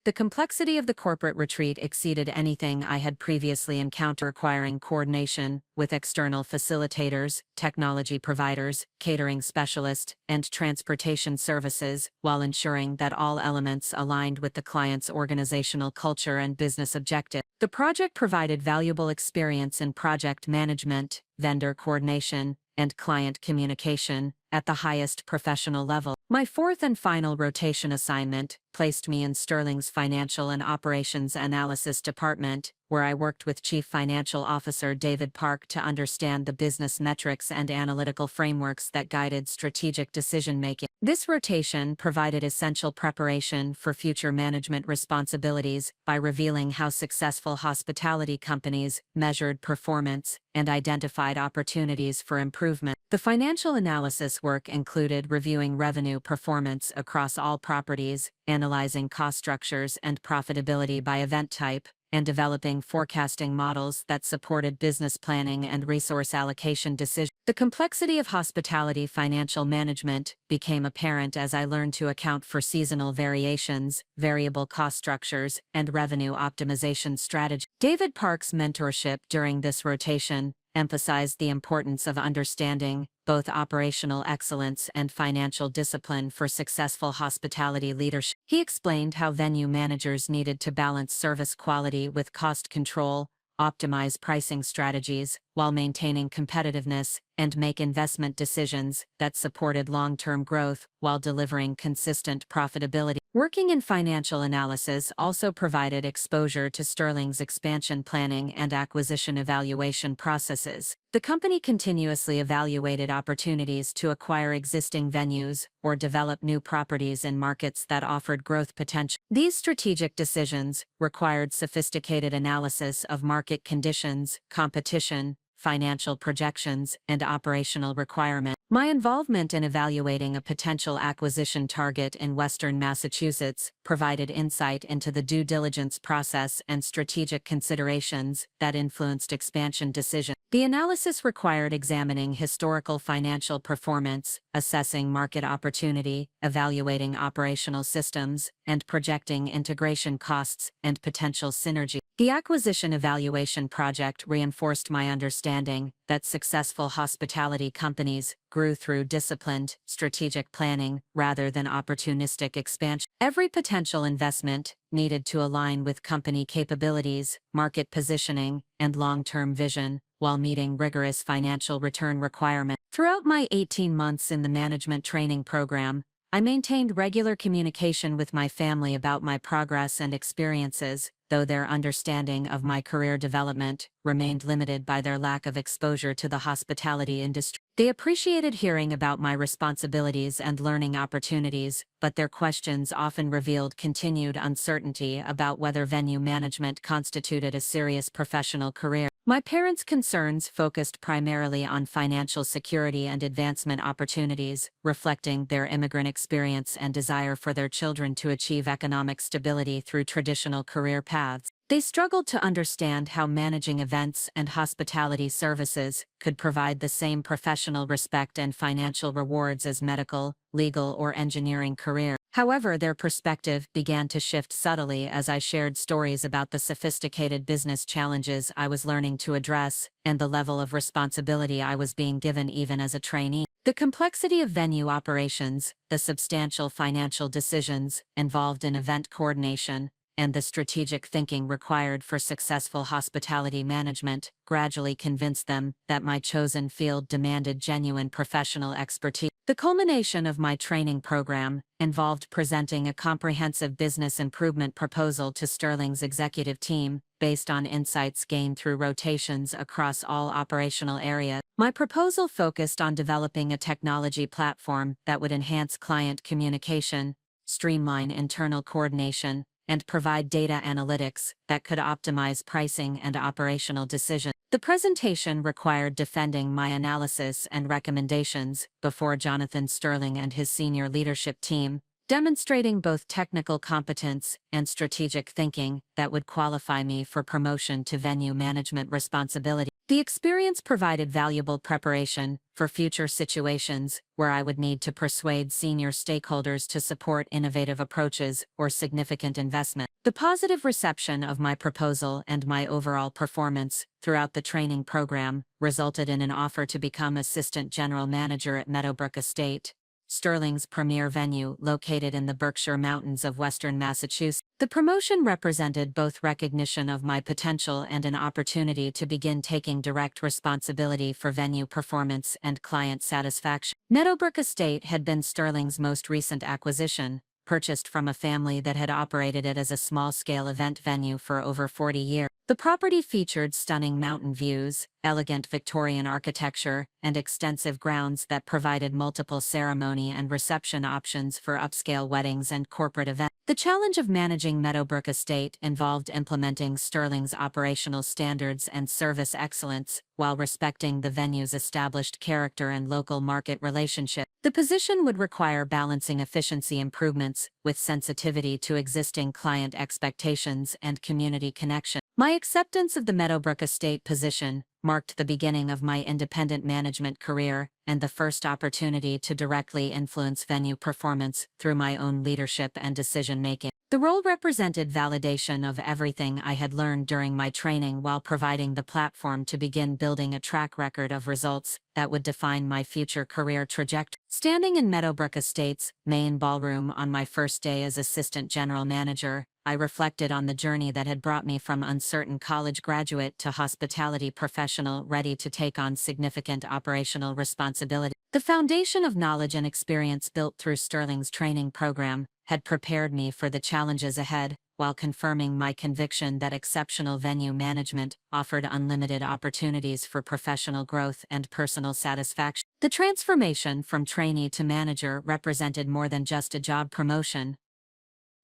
The complexity of the corporate retreat exceeded anything I had previously encountered, requiring coordination with external facilitators, technology providers, catering specialists, and transportation services, while ensuring that all elements aligned with the client's organizational culture and business objectives. The project provided valuable experience in project management, vendor coordination, and client communication at the highest professional level. My fourth and final rotation assignment placed me in Sterling's Financial and Operations Analysis Department, where I worked with Chief Financial Officer David Park to understand the business metrics and analytical frameworks that guided strategic decision-making. This rotation provided essential preparation for future management responsibilities by revealing how successful hospitality companies measured performance and identified opportunities for improvement. The financial analysis work included reviewing revenue performance across all properties, analyzing cost structures and profitability by event type, and developing forecasting models that supported business planning and resource allocation decisions. The complexity of hospitality financial management became apparent as I learned to account for seasonal variations, variable cost structures, and revenue optimization strategies. David Park's mentorship during this rotation emphasized the importance of understanding both operational excellence and financial discipline for successful hospitality leadership. He explained how venue managers needed to balance service quality with cost control, optimize pricing strategies, while maintaining competitiveness, and make investment decisions that supported long-term growth while delivering consistent profitability. Working in financial analysis also provided exposure to Sterling's expansion planning and acquisition evaluation processes. The company continuously evaluated opportunities to acquire existing venues or develop new properties in markets that offered growth potential. These strategic decisions required sophisticated analysis of market conditions, competition, financial projections, and operational requirements. My involvement in evaluating a potential acquisition target in Western Massachusetts provided insight into the due diligence process and strategic considerations that influenced expansion decisions. The analysis required examining historical financial performance, assessing market opportunity, evaluating operational systems, and projecting integration costs and potential synergy. The acquisition evaluation project reinforced my understanding that successful hospitality companies grew through disciplined, strategic planning rather than opportunistic expansion. Every potential investment needed to align with company capabilities, market positioning, and long-term vision, while meeting rigorous financial return requirements. Throughout my 18 months in the management training program, I maintained regular communication with my family about my progress and experiences, though their understanding of my career development remained limited by their lack of exposure to the hospitality industry. They appreciated hearing about my responsibilities and learning opportunities, but their questions often revealed continued uncertainty about whether venue management constituted a serious professional career. My parents' concerns focused primarily on financial security and advancement opportunities, reflecting their immigrant experience and desire for their children to achieve economic stability through traditional career paths. They struggled to understand how managing events and hospitality services could provide the same professional respect and financial rewards as medical, legal, or engineering careers. However, their perspective began to shift subtly as I shared stories about the sophisticated business challenges I was learning to address and the level of responsibility I was being given even as a trainee. The complexity of venue operations, the substantial financial decisions involved in event coordination, and the strategic thinking required for successful hospitality management gradually convinced them that my chosen field demanded genuine professional expertise. The culmination of my training program involved presenting a comprehensive business improvement proposal to Sterling's executive team, based on insights gained through rotations across all operational areas. My proposal focused on developing a technology platform that would enhance client communication, streamline internal coordination, and provide data analytics that could optimize pricing and operational decisions. The presentation required defending my analysis and recommendations before Jonathan Sterling and his senior leadership team, demonstrating both technical competence and strategic thinking that would qualify me for promotion to venue management responsibility. The experience provided valuable preparation for future situations where I would need to persuade senior stakeholders to support innovative approaches or significant investment. The positive reception of my proposal and my overall performance throughout the training program resulted in an offer to become Assistant General Manager at Meadowbrook Estate, Sterling's premier venue located in the Berkshire Mountains of western Massachusetts. The promotion represented both recognition of my potential and an opportunity to begin taking direct responsibility for venue performance and client satisfaction. Meadowbrook Estate had been Sterling's most recent acquisition, purchased from a family that had operated it as a small-scale event venue for over 40 years. The property featured stunning mountain views, elegant Victorian architecture, and extensive grounds that provided multiple ceremony and reception options for upscale weddings and corporate events. The challenge of managing Meadowbrook Estate involved implementing Sterling's operational standards and service excellence while respecting the venue's established character and local market relationship. The position would require balancing efficiency improvements with sensitivity to existing client expectations and community connection. My acceptance of the Meadowbrook Estate position marked the beginning of my independent management career and the first opportunity to directly influence venue performance through my own leadership and decision-making. The role represented validation of everything I had learned during my training while providing the platform to begin building a track record of results that would define my future career trajectory. Standing in Meadowbrook Estate's main ballroom on my first day as Assistant General Manager, I reflected on the journey that had brought me from uncertain college graduate to hospitality professional ready to take on significant operational responsibility. The foundation of knowledge and experience built through Sterling's training program had prepared me for the challenges ahead, while confirming my conviction that exceptional venue management offered unlimited opportunities for professional growth and personal satisfaction. The transformation from trainee to manager represented more than just a job promotion.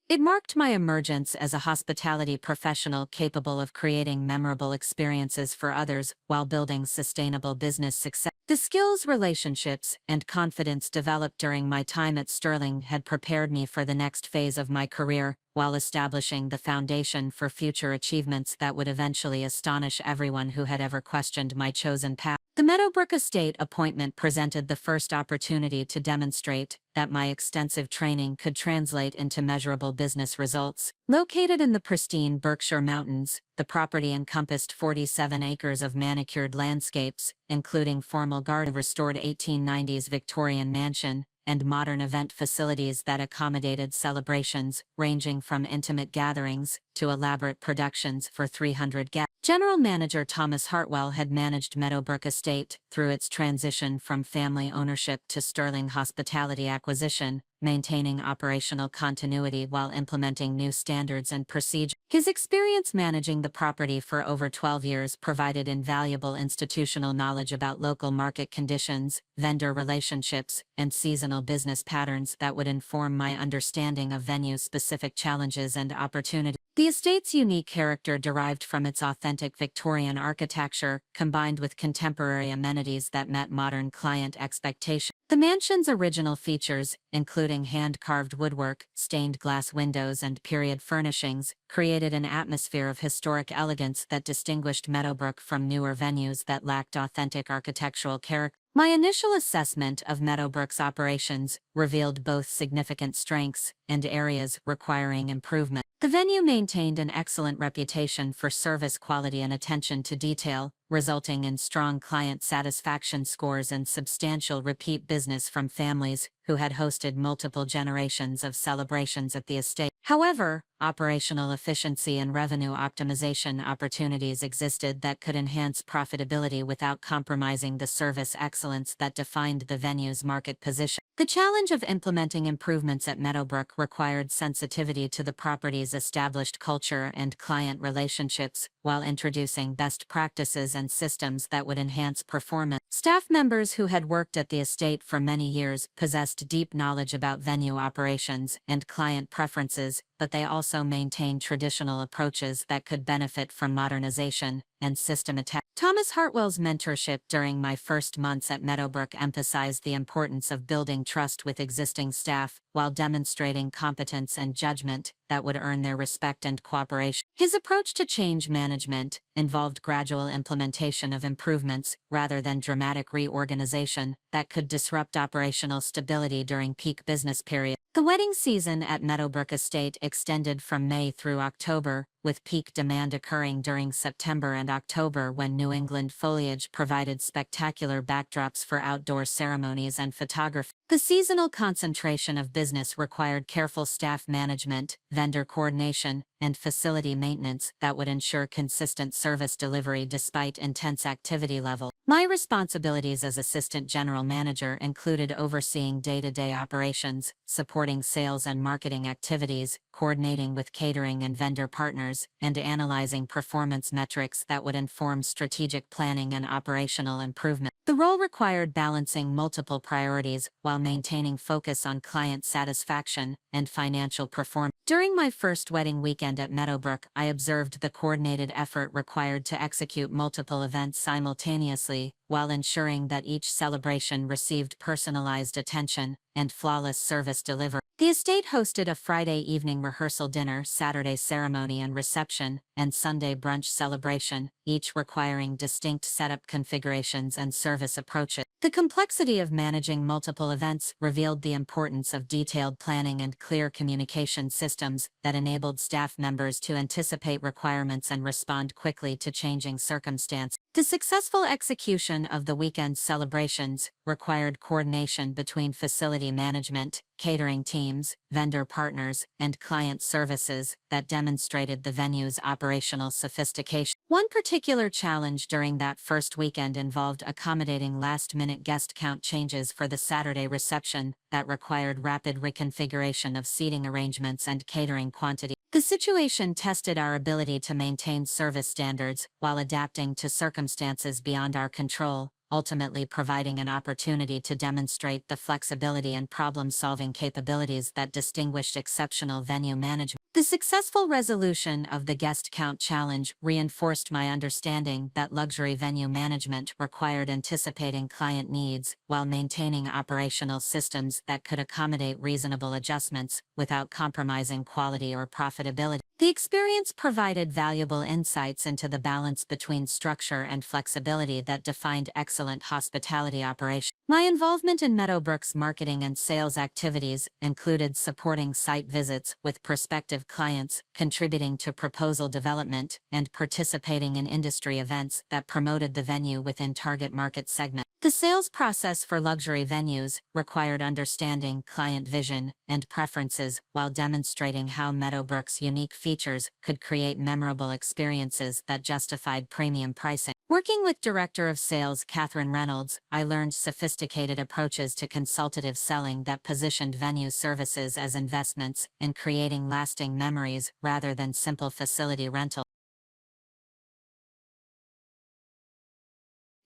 It marked my emergence as a hospitality professional capable of creating memorable experiences for others while building sustainable business success. The skills, relationships, and confidence developed during my time at Sterling had prepared me for the next phase of my career, while establishing the foundation for future achievements that would eventually astonish everyone who had ever questioned my chosen path. The Meadowbrook Estate appointment presented the first opportunity to demonstrate that my extensive training could translate into measurable business results. Located in the pristine Berkshire Mountains, the property encompassed 47 acres of manicured landscapes, including formal garden, restored 1890s Victorian mansion, and modern event facilities that accommodated celebrations, ranging from intimate gatherings to elaborate productions for 300 guests. General Manager Thomas Hartwell had managed Meadowbrook Estate through its transition from family ownership to Sterling Hospitality acquisition, maintaining operational continuity while implementing new standards and procedures. His experience managing the property for over 12 years provided invaluable institutional knowledge about local market conditions, vendor relationships, and seasonal business patterns that would inform my understanding of venue-specific challenges and opportunities. The estate's unique character derived from its authentic Victorian architecture, combined with contemporary amenities that met modern client expectations. The mansion's original features, including hand-carved woodwork, stained glass windows, and period furnishings, created an atmosphere of historic elegance that distinguished Meadowbrook from newer venues that lacked authentic architectural character. My initial assessment of Meadowbrook's operations revealed both significant strengths and areas requiring improvement. The venue maintained an excellent reputation for service quality and attention to detail, resulting in strong client satisfaction scores and substantial repeat business from families who had hosted multiple generations of celebrations at the estate. However, operational efficiency and revenue optimization opportunities existed that could enhance profitability without compromising the service excellence that defined the venue's market position. The challenge of implementing improvements at Meadowbrook required sensitivity to the property's established culture and client relationships, while introducing best practices and systems that would enhance performance. Staff members who had worked at the estate for many years possessed deep knowledge about venue operations and client preferences, but they also maintained traditional approaches that could benefit from modernization and systematization. Thomas Hartwell's mentorship during my first months at Meadowbrook emphasized the importance of building trust with existing staff while demonstrating competence and judgment that would earn their respect and cooperation. His approach to change management involved gradual implementation of improvements rather than dramatic reorganization that could disrupt operational stability during peak business periods. The wedding season at Meadowbrook Estate extended from May through October, with peak demand occurring during September and October when New England foliage provided spectacular backdrops for outdoor ceremonies and photography. The seasonal concentration of business required careful staff management, vendor coordination, and facility maintenance that would ensure consistent service delivery despite intense activity level. My responsibilities as Assistant General Manager included overseeing day-to-day operations, supporting sales and marketing activities, coordinating with catering and vendor partners, and analyzing performance metrics that would inform strategic planning and operational improvement. The role required balancing multiple priorities while maintaining focus on client satisfaction and financial performance. During my first wedding weekend at Meadowbrook, I observed the coordinated effort required to execute multiple events simultaneously, while ensuring that each celebration received personalized attention and flawless service delivery. The estate hosted a Friday evening rehearsal dinner, Saturday ceremony and reception, and Sunday brunch celebration, each requiring distinct setup configurations and service approaches. The complexity of managing multiple events revealed the importance of detailed planning and clear communication systems that enabled staff members to anticipate requirements and respond quickly to changing circumstances. The successful execution of the weekend celebrations required coordination between facility management, catering teams, vendor partners, and client services that demonstrated the venue's operational sophistication. One particular challenge during that first weekend involved accommodating last-minute guest count changes for the Saturday reception that required rapid reconfiguration of seating arrangements and catering quantity. The situation tested our ability to maintain service standards while adapting to circumstances beyond our control, ultimately providing an opportunity to demonstrate the flexibility and problem-solving capabilities that distinguished exceptional venue management. The successful resolution of the guest count challenge reinforced my understanding that luxury venue management required anticipating client needs while maintaining operational systems that could accommodate reasonable adjustments without compromising quality or profitability. The experience provided valuable insights into the balance between structure and flexibility that defined excellent hospitality operations. My involvement in Meadowbrook's marketing and sales activities included supporting site visits with prospective clients, contributing to proposal development, and participating in industry events that promoted the venue within target market segments. The sales process for luxury venues required understanding client vision and preferences while demonstrating how Meadowbrook's unique features could create memorable experiences that justified premium pricing. Working with Director of Sales Catherine Reynolds, I learned sophisticated approaches to consultative selling that positioned venue services as investments in creating lasting memories rather than simple facility rental.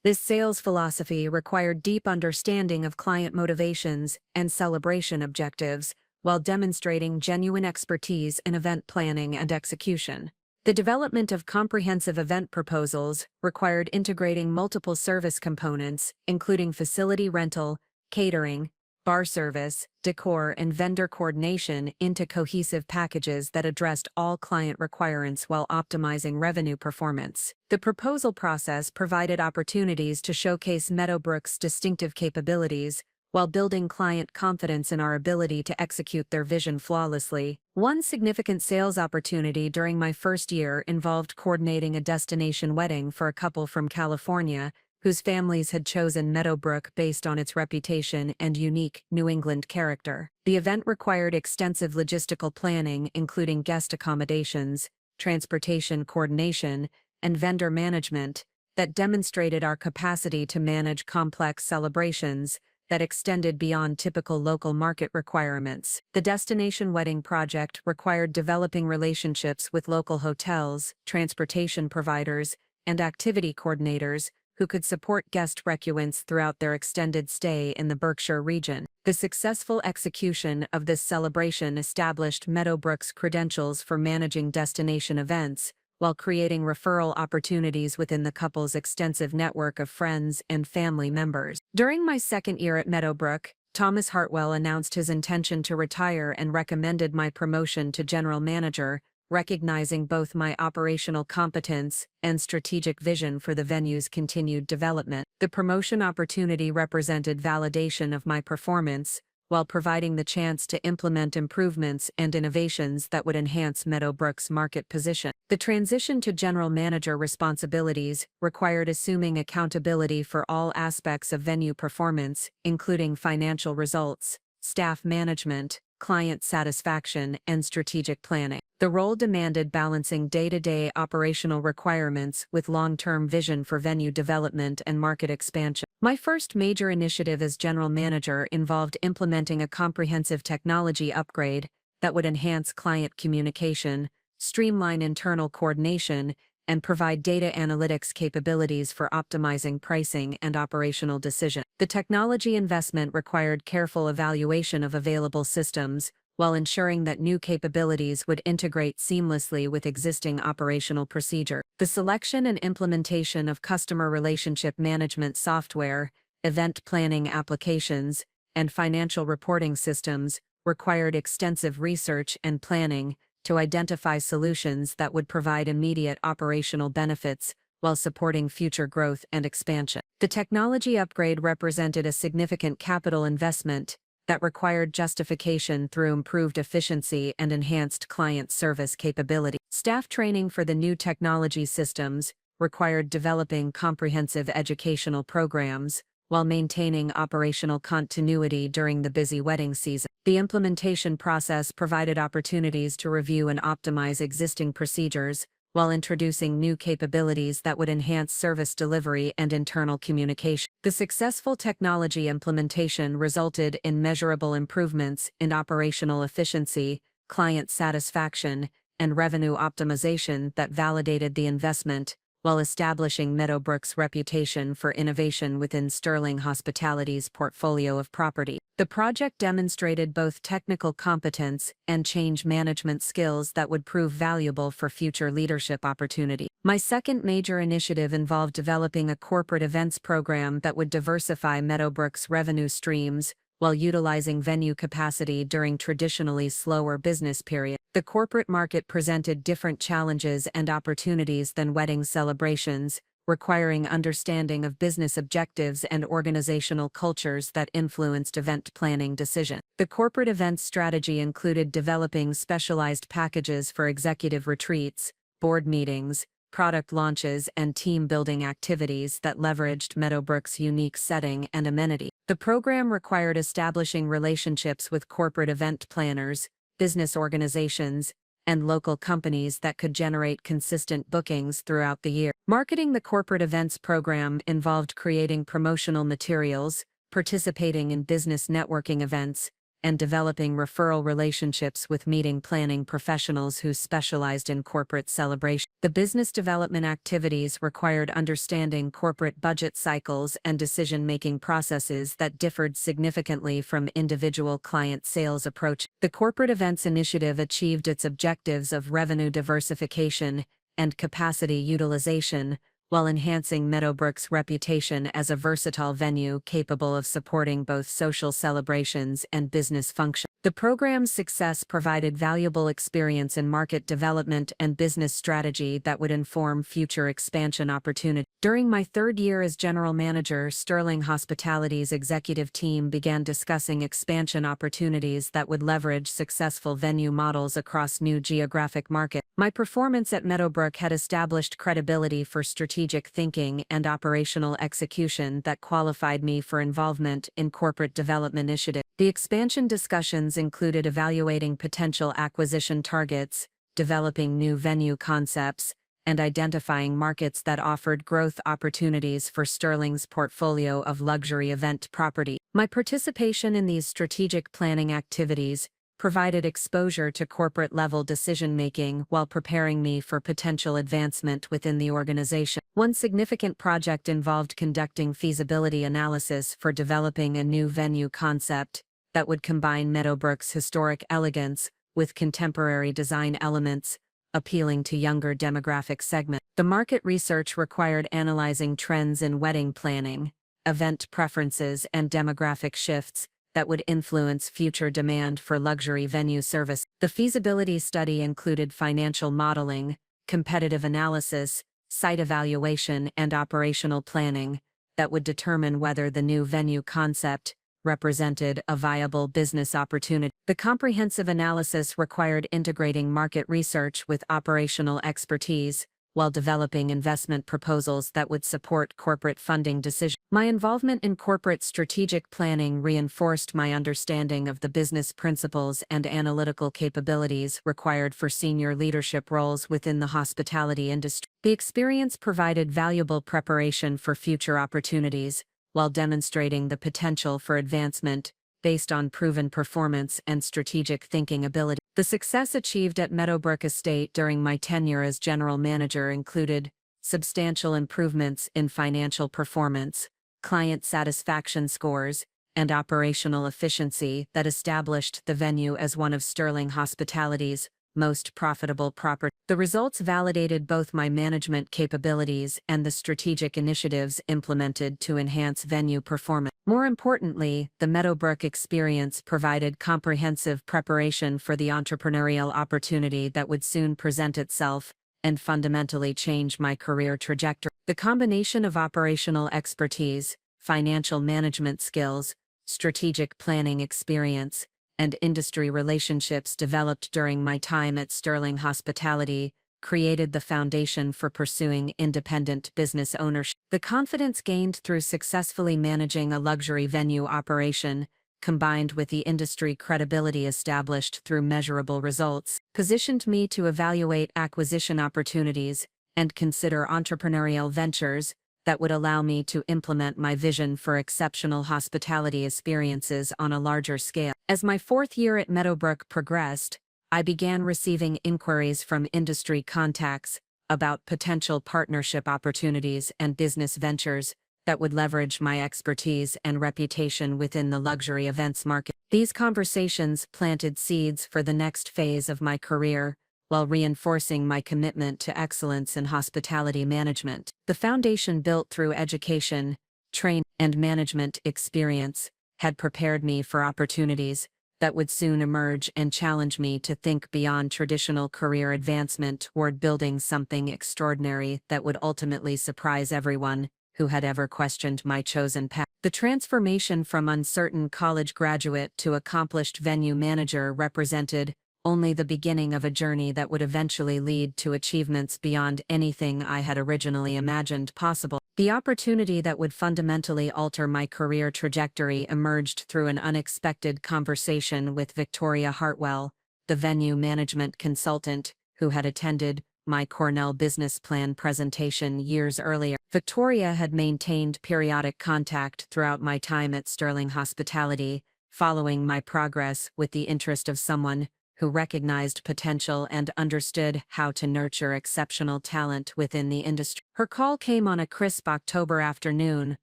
This sales philosophy required deep understanding of client motivations and celebration objectives, while demonstrating genuine expertise in event planning and execution. The development of comprehensive event proposals required integrating multiple service components, including facility rental, catering, bar service, decor, and vendor coordination into cohesive packages that addressed all client requirements while optimizing revenue performance. The proposal process provided opportunities to showcase Meadowbrook's distinctive capabilities, while building client confidence in our ability to execute their vision flawlessly. One significant sales opportunity during my first year involved coordinating a destination wedding for a couple from California, whose families had chosen Meadowbrook based on its reputation and unique New England character. The event required extensive logistical planning, including guest accommodations, transportation coordination, and vendor management, that demonstrated our capacity to manage complex celebrations that extended beyond typical local market requirements. The destination wedding project required developing relationships with local hotels, transportation providers, and activity coordinators who could support guest recruits throughout their extended stay in the Berkshire region. The successful execution of this celebration established Meadowbrook's credentials for managing destination events, while creating referral opportunities within the couple's extensive network of friends and family members. During my second year at Meadowbrook, Thomas Hartwell announced his intention to retire and recommended my promotion to general manager, recognizing both my operational competence and strategic vision for the venue's continued development. The promotion opportunity represented validation of my performance, while providing the chance to implement improvements and innovations that would enhance Meadowbrook's market position. The transition to general manager responsibilities required assuming accountability for all aspects of venue performance, including financial results, staff management, client satisfaction, and strategic planning. The role demanded balancing day-to-day operational requirements with long-term vision for venue development and market expansion. My first major initiative as general manager involved implementing a comprehensive technology upgrade that would enhance client communication, streamline internal coordination, and provide data analytics capabilities for optimizing pricing and operational decisions. The technology investment required careful evaluation of available systems, while ensuring that new capabilities would integrate seamlessly with existing operational procedure. The selection and implementation of customer relationship management software, event planning applications, and financial reporting systems required extensive research and planning to identify solutions that would provide immediate operational benefits while supporting future growth and expansion. The technology upgrade represented a significant capital investment that required justification through improved efficiency and enhanced client service capability. Staff training for the new technology systems required developing comprehensive educational programs while maintaining operational continuity during the busy wedding season. The implementation process provided opportunities to review and optimize existing procedures, while introducing new capabilities that would enhance service delivery and internal communication. The successful technology implementation resulted in measurable improvements in operational efficiency, client satisfaction, and revenue optimization that validated the investment, while establishing Meadowbrook's reputation for innovation within Sterling Hospitality's portfolio of property. The project demonstrated both technical competence and change management skills that would prove valuable for future leadership opportunity. My second major initiative involved developing a corporate events program that would diversify Meadowbrook's revenue streams while utilizing venue capacity during traditionally slower business periods. The corporate market presented different challenges and opportunities than wedding celebrations, requiring understanding of business objectives and organizational cultures that influenced event planning decisions. The corporate events strategy included developing specialized packages for executive retreats, board meetings, product launches, and team-building activities that leveraged Meadowbrook's unique setting and amenity. The program required establishing relationships with corporate event planners, business organizations, and local companies that could generate consistent bookings throughout the year. Marketing the corporate events program involved creating promotional materials, participating in business networking events, and developing referral relationships with meeting planning professionals who specialized in corporate celebration. The business development activities required understanding corporate budget cycles and decision-making processes that differed significantly from individual client sales approach. The corporate events initiative achieved its objectives of revenue diversification and capacity utilization, while enhancing Meadowbrook's reputation as a versatile venue capable of supporting both social celebrations and business functions. The program's success provided valuable experience in market development and business strategy that would inform future expansion opportunities. During my third year as general manager, Sterling Hospitality's executive team began discussing expansion opportunities that would leverage successful venue models across new geographic markets. My performance at Meadowbrook had established credibility for strategic thinking and operational execution that qualified me for involvement in corporate development initiatives. The expansion discussions included evaluating potential acquisition targets, developing new venue concepts, and identifying markets that offered growth opportunities for Sterling's portfolio of luxury event property. My participation in these strategic planning activities provided exposure to corporate-level decision-making while preparing me for potential advancement within the organization. One significant project involved conducting feasibility analysis for developing a new venue concept that would combine Meadowbrook's historic elegance with contemporary design elements, appealing to younger demographic segments. The market research required analyzing trends in wedding planning, event preferences, and demographic shifts that would influence future demand for luxury venue service. The feasibility study included financial modeling, competitive analysis, site evaluation, and operational planning that would determine whether the new venue concept represented a viable business opportunity. The comprehensive analysis required integrating market research with operational expertise while developing investment proposals that would support corporate funding decisions. My involvement in corporate strategic planning reinforced my understanding of the business principles and analytical capabilities required for senior leadership roles within the hospitality industry. The experience provided valuable preparation for future opportunities, while demonstrating the potential for advancement based on proven performance and strategic thinking ability. The success achieved at Meadowbrook Estate during my tenure as general manager included substantial improvements in financial performance, client satisfaction scores, and operational efficiency that established the venue as one of Sterling Hospitality's most profitable properties. The results validated both my management capabilities and the strategic initiatives implemented to enhance venue performance. More importantly, the Meadowbrook experience provided comprehensive preparation for the entrepreneurial opportunity that would soon present itself and fundamentally change my career trajectory. The combination of operational expertise, financial management skills, strategic planning experience, and industry relationships developed during my time at Sterling Hospitality created the foundation for pursuing independent business ownership. The confidence gained through successfully managing a luxury venue operation, combined with the industry credibility established through measurable results, positioned me to evaluate acquisition opportunities and consider entrepreneurial ventures that would allow me to implement my vision for exceptional hospitality experiences on a larger scale. As my fourth year at Meadowbrook progressed, I began receiving inquiries from industry contacts about potential partnership opportunities and business ventures that would leverage my expertise and reputation within the luxury events market. These conversations planted seeds for the next phase of my career, while reinforcing my commitment to excellence in hospitality management. The foundation built through education, training, and management experience had prepared me for opportunities that would soon emerge and challenge me to think beyond traditional career advancement toward building something extraordinary that would ultimately surprise everyone who had ever questioned my chosen path. The transformation from uncertain college graduate to accomplished venue manager represented only the beginning of a journey that would eventually lead to achievements beyond anything I had originally imagined possible. The opportunity that would fundamentally alter my career trajectory emerged through an unexpected conversation with Victoria Hartwell, the venue management consultant who had attended my Cornell business plan presentation years earlier. Victoria had maintained periodic contact throughout my time at Sterling Hospitality, following my progress with the interest of someone who recognized potential and understood how to nurture exceptional talent within the industry. Her call came on a crisp October afternoon,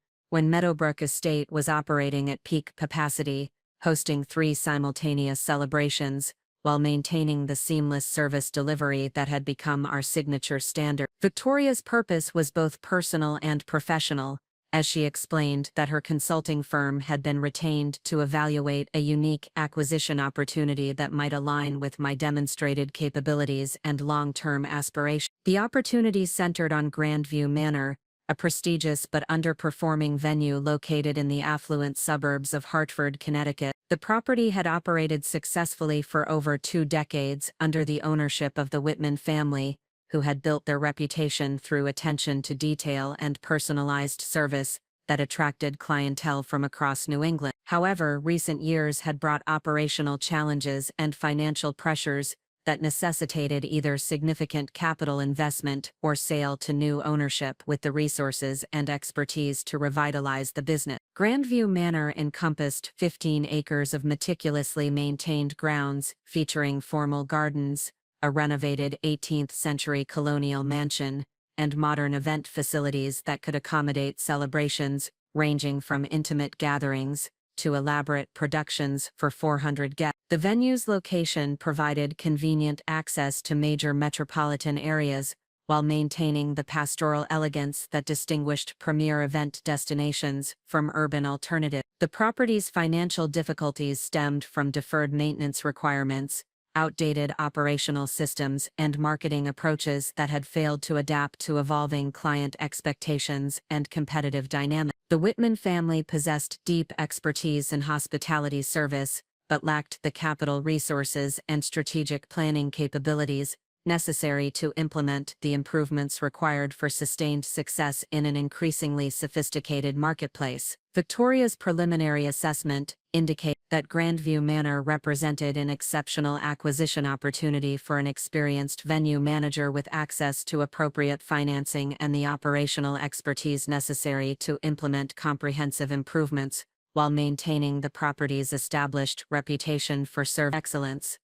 when Meadowbrook Estate was operating at peak capacity, hosting 3 simultaneous celebrations, while maintaining the seamless service delivery that had become our signature standard. Victoria's purpose was both personal and professional, as she explained that her consulting firm had been retained to evaluate a unique acquisition opportunity that might align with my demonstrated capabilities and long-term aspirations. The opportunity centered on Grandview Manor, a prestigious but underperforming venue located in the affluent suburbs of Hartford, Connecticut. The property had operated successfully for over 2 decades under the ownership of the Whitman family, who had built their reputation through attention to detail and personalized service that attracted clientele from across New England. However, recent years had brought operational challenges and financial pressures that necessitated either significant capital investment or sale to new ownership with the resources and expertise to revitalize the business. Grandview Manor encompassed 15 acres of meticulously maintained grounds featuring formal gardens, a renovated 18th-century colonial mansion, and modern event facilities that could accommodate celebrations ranging from intimate gatherings to elaborate productions for 400 guests. The venue's location provided convenient access to major metropolitan areas while maintaining the pastoral elegance that distinguished premier event destinations from urban alternatives. The property's financial difficulties stemmed from deferred maintenance requirements, outdated operational systems, and marketing approaches that had failed to adapt to evolving client expectations and competitive dynamics. The Whitman family possessed deep expertise in hospitality service, but lacked the capital resources and strategic planning capabilities necessary to implement the improvements required for sustained success in an increasingly sophisticated marketplace. Victoria's preliminary assessment indicates that Grandview Manor represented an exceptional acquisition opportunity for an experienced venue manager with access to appropriate financing and the operational expertise necessary to implement comprehensive improvements while maintaining the property's established reputation for service excellence.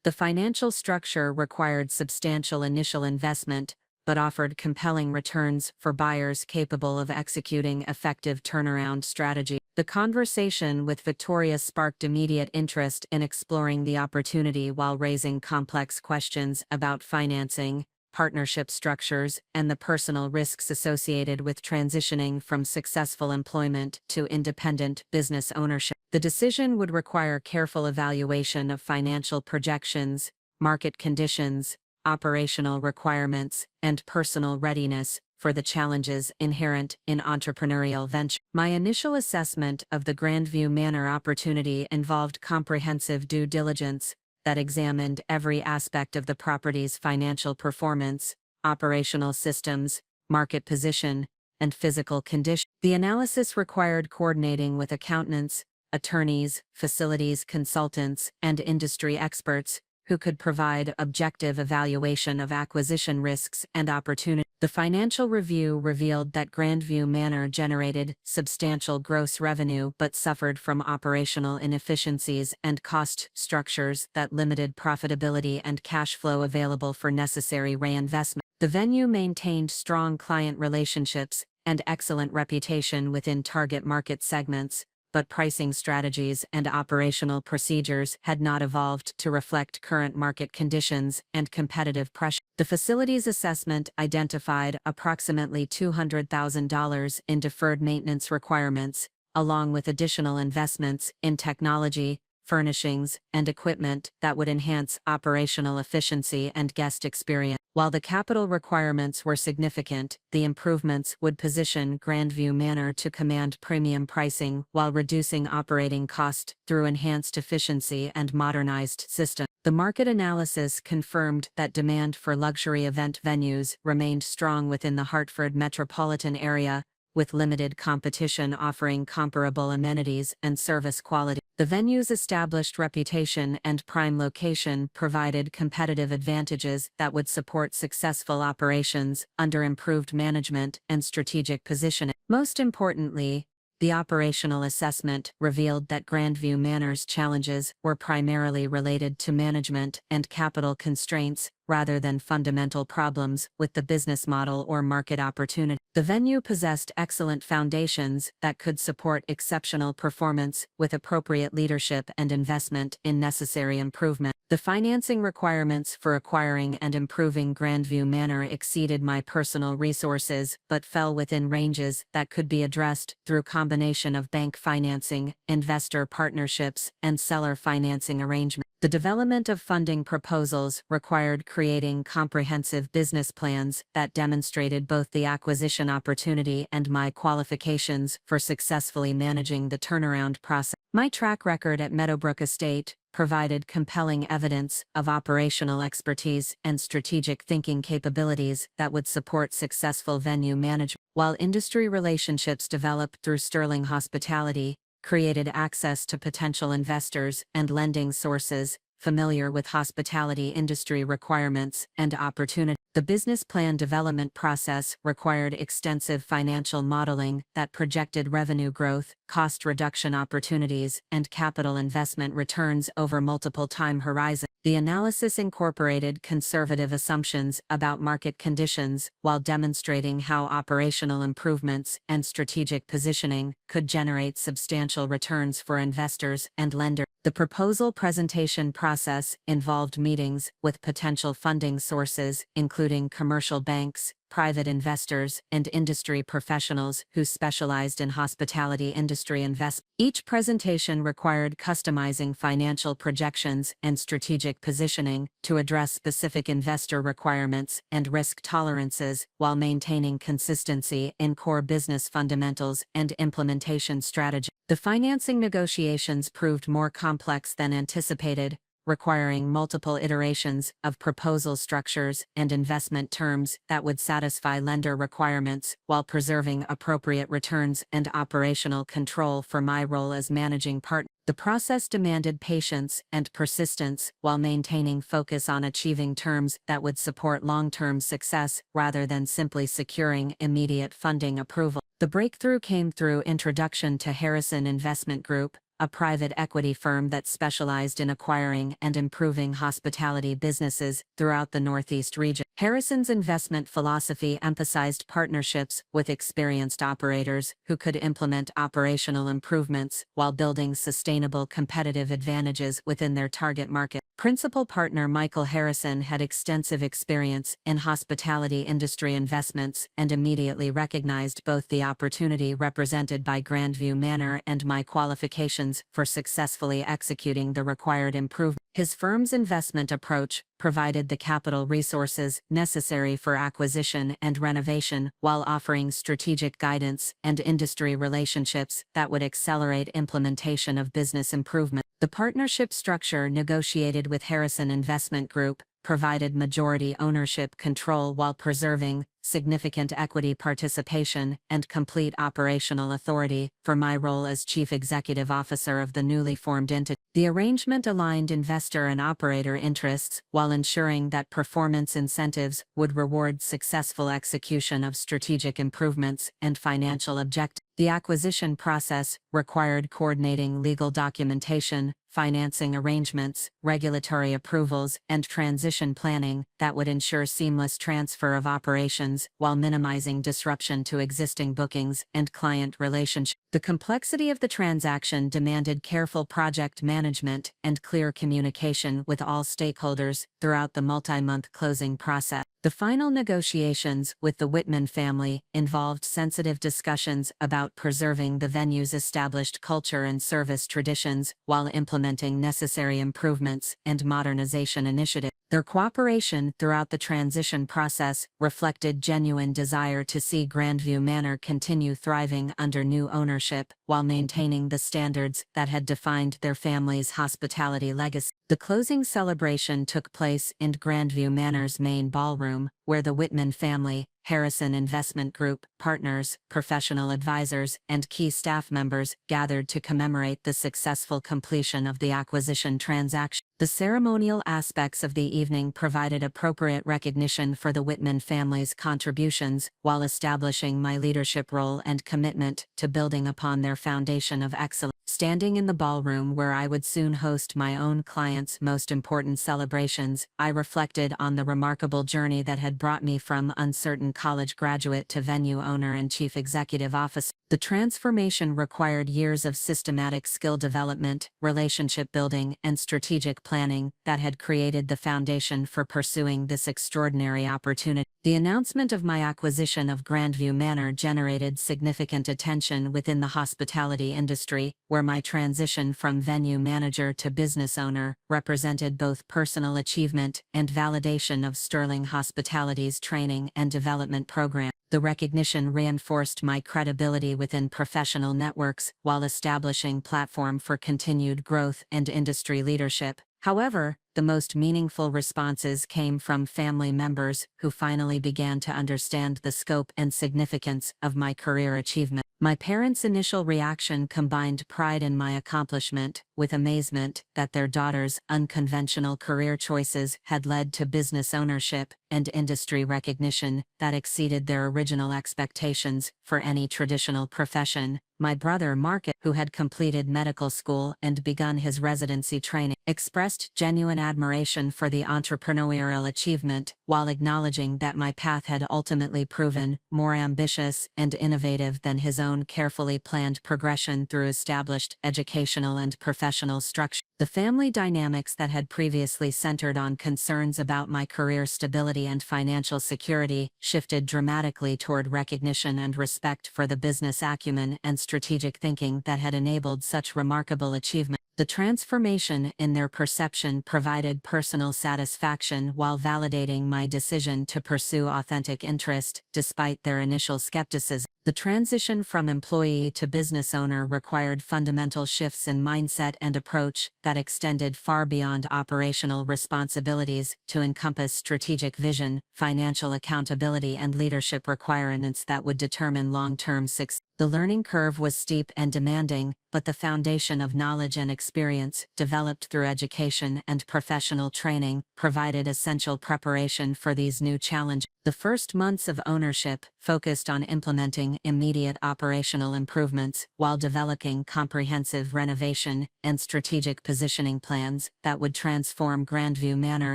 The financial structure required substantial initial investment, but offered compelling returns for buyers capable of executing effective turnaround strategy. The conversation with Victoria sparked immediate interest in exploring the opportunity while raising complex questions about financing, partnership structures, and the personal risks associated with transitioning from successful employment to independent business ownership. The decision would require careful evaluation of financial projections, market conditions, operational requirements, and personal readiness for the challenges inherent in entrepreneurial venture. My initial assessment of the Grandview Manor opportunity involved comprehensive due diligence that examined every aspect of the property's financial performance, operational systems, market position, and physical condition. The analysis required coordinating with accountants, attorneys, facilities consultants, and industry experts who could provide objective evaluation of acquisition risks and opportunities. The financial review revealed that Grandview Manor generated substantial gross revenue but suffered from operational inefficiencies and cost structures that limited profitability and cash flow available for necessary reinvestment. The venue maintained strong client relationships and excellent reputation within target market segments, but pricing strategies and operational procedures had not evolved to reflect current market conditions and competitive pressure. The facility's assessment identified approximately $200,000 in deferred maintenance requirements, along with additional investments in technology, furnishings, and equipment that would enhance operational efficiency and guest experience. While the capital requirements were significant, the improvements would position Grandview Manor to command premium pricing while reducing operating cost through enhanced efficiency and modernized systems. The market analysis confirmed that demand for luxury event venues remained strong within the Hartford metropolitan area, with limited competition offering comparable amenities and service quality. The venue's established reputation and prime location provided competitive advantages that would support successful operations under improved management and strategic positioning. Most importantly, the operational assessment revealed that Grandview Manor's challenges were primarily related to management and capital constraints rather than fundamental problems with the business model or market opportunity. The venue possessed excellent foundations that could support exceptional performance with appropriate leadership and investment in necessary improvement. The financing requirements for acquiring and improving Grandview Manor exceeded my personal resources but fell within ranges that could be addressed through combination of bank financing, investor partnerships, and seller financing arrangements. The development of funding proposals required creating comprehensive business plans that demonstrated both the acquisition opportunity and my qualifications for successfully managing the turnaround process. My track record at Meadowbrook Estate provided compelling evidence of operational expertise and strategic thinking capabilities that would support successful venue management, while industry relationships developed through Sterling Hospitality created access to potential investors and lending sources familiar with hospitality industry requirements and opportunity. The business plan development process required extensive financial modeling that projected revenue growth, cost reduction opportunities, and capital investment returns over multiple time horizons. The analysis incorporated conservative assumptions about market conditions while demonstrating how operational improvements and strategic positioning could generate substantial returns for investors and lenders. The proposal presentation process involved meetings with potential funding sources, including commercial banks, private investors, and industry professionals who specialized in hospitality industry investment. Each presentation required customizing financial projections and strategic positioning to address specific investor requirements and risk tolerances while maintaining consistency in core business fundamentals and implementation strategy. The financing negotiations proved more complex than anticipated, requiring multiple iterations of proposal structures and investment terms that would satisfy lender requirements while preserving appropriate returns and operational control for my role as managing partner. The process demanded patience and persistence while maintaining focus on achieving terms that would support long-term success rather than simply securing immediate funding approval. The breakthrough came through introduction to Harrison Investment Group, a private equity firm that specialized in acquiring and improving hospitality businesses throughout the Northeast region. Harrison's investment philosophy emphasized partnerships with experienced operators who could implement operational improvements while building sustainable competitive advantages within their target market. Principal partner Michael Harrison had extensive experience in hospitality industry investments and immediately recognized both the opportunity represented by Grandview Manor and my qualifications for successfully executing the required improvement. His firm's investment approach provided the capital resources necessary for acquisition and renovation while offering strategic guidance and industry relationships that would accelerate implementation of business improvement. The partnership structure negotiated with Harrison Investment Group provided majority ownership control while preserving significant equity participation and complete operational authority for my role as Chief Executive Officer of the newly formed entity. The arrangement aligned investor and operator interests while ensuring that performance incentives would reward successful execution of strategic improvements and financial objectives. The acquisition process required coordinating legal documentation, financing arrangements, regulatory approvals, and transition planning that would ensure seamless transfer of operations while minimizing disruption to existing bookings and client relationships. The complexity of the transaction demanded careful project management and clear communication with all stakeholders throughout the multi-month closing process. The final negotiations with the Whitman family involved sensitive discussions about preserving the venue's established culture and service traditions while implementing necessary improvements and modernization initiatives. Their cooperation throughout the transition process reflected genuine desire to see Grandview Manor continue thriving under new ownership while maintaining the standards that had defined their family's hospitality legacy. The closing celebration took place in Grandview Manor's main ballroom, where the Whitman family, Harrison Investment Group, partners, professional advisors, and key staff members gathered to commemorate the successful completion of the acquisition transaction. The ceremonial aspects of the evening provided appropriate recognition for the Whitman family's contributions while establishing my leadership role and commitment to building upon their foundation of excellence. Standing in the ballroom where I would soon host my own clients' most important celebrations, I reflected on the remarkable journey that had brought me from uncertain college graduate to venue owner and chief executive officer. The transformation required years of systematic skill development, relationship building, and strategic planning that had created the foundation for pursuing this extraordinary opportunity. The announcement of my acquisition of Grandview Manor generated significant attention within the hospitality industry, where my transition from venue manager to business owner represented both personal achievement and validation of Sterling Hospitality's training and development program. The recognition reinforced my credibility within professional networks while establishing platform for continued growth and industry leadership. However, the most meaningful responses came from family members who finally began to understand the scope and significance of my career achievement. My parents' initial reaction combined pride in my accomplishment with amazement that their daughter's unconventional career choices had led to business ownership and industry recognition that exceeded their original expectations for any traditional profession. My brother Mark, who had completed medical school and begun his residency training, expressed genuine admiration for the entrepreneurial achievement, while acknowledging that my path had ultimately proven more ambitious and innovative than his own carefully planned progression through established educational and professional structure. The family dynamics that had previously centered on concerns about my career stability and financial security shifted dramatically toward recognition and respect for the business acumen and strategic thinking that had enabled such remarkable achievement. The transformation in their perception provided personal satisfaction while validating my decision to pursue authentic interest, despite their initial skepticism. The transition from employee to business owner required fundamental shifts in mindset and approach that extended far beyond operational responsibilities to encompass strategic vision, financial accountability, and leadership requirements that would determine long-term success. The learning curve was steep and demanding, but the foundation of knowledge and experience, developed through education and professional training, provided essential preparation for these new challenges. The first months of ownership focused on implementing immediate operational improvements while developing comprehensive renovation and strategic positioning plans that would transform Grandview Manor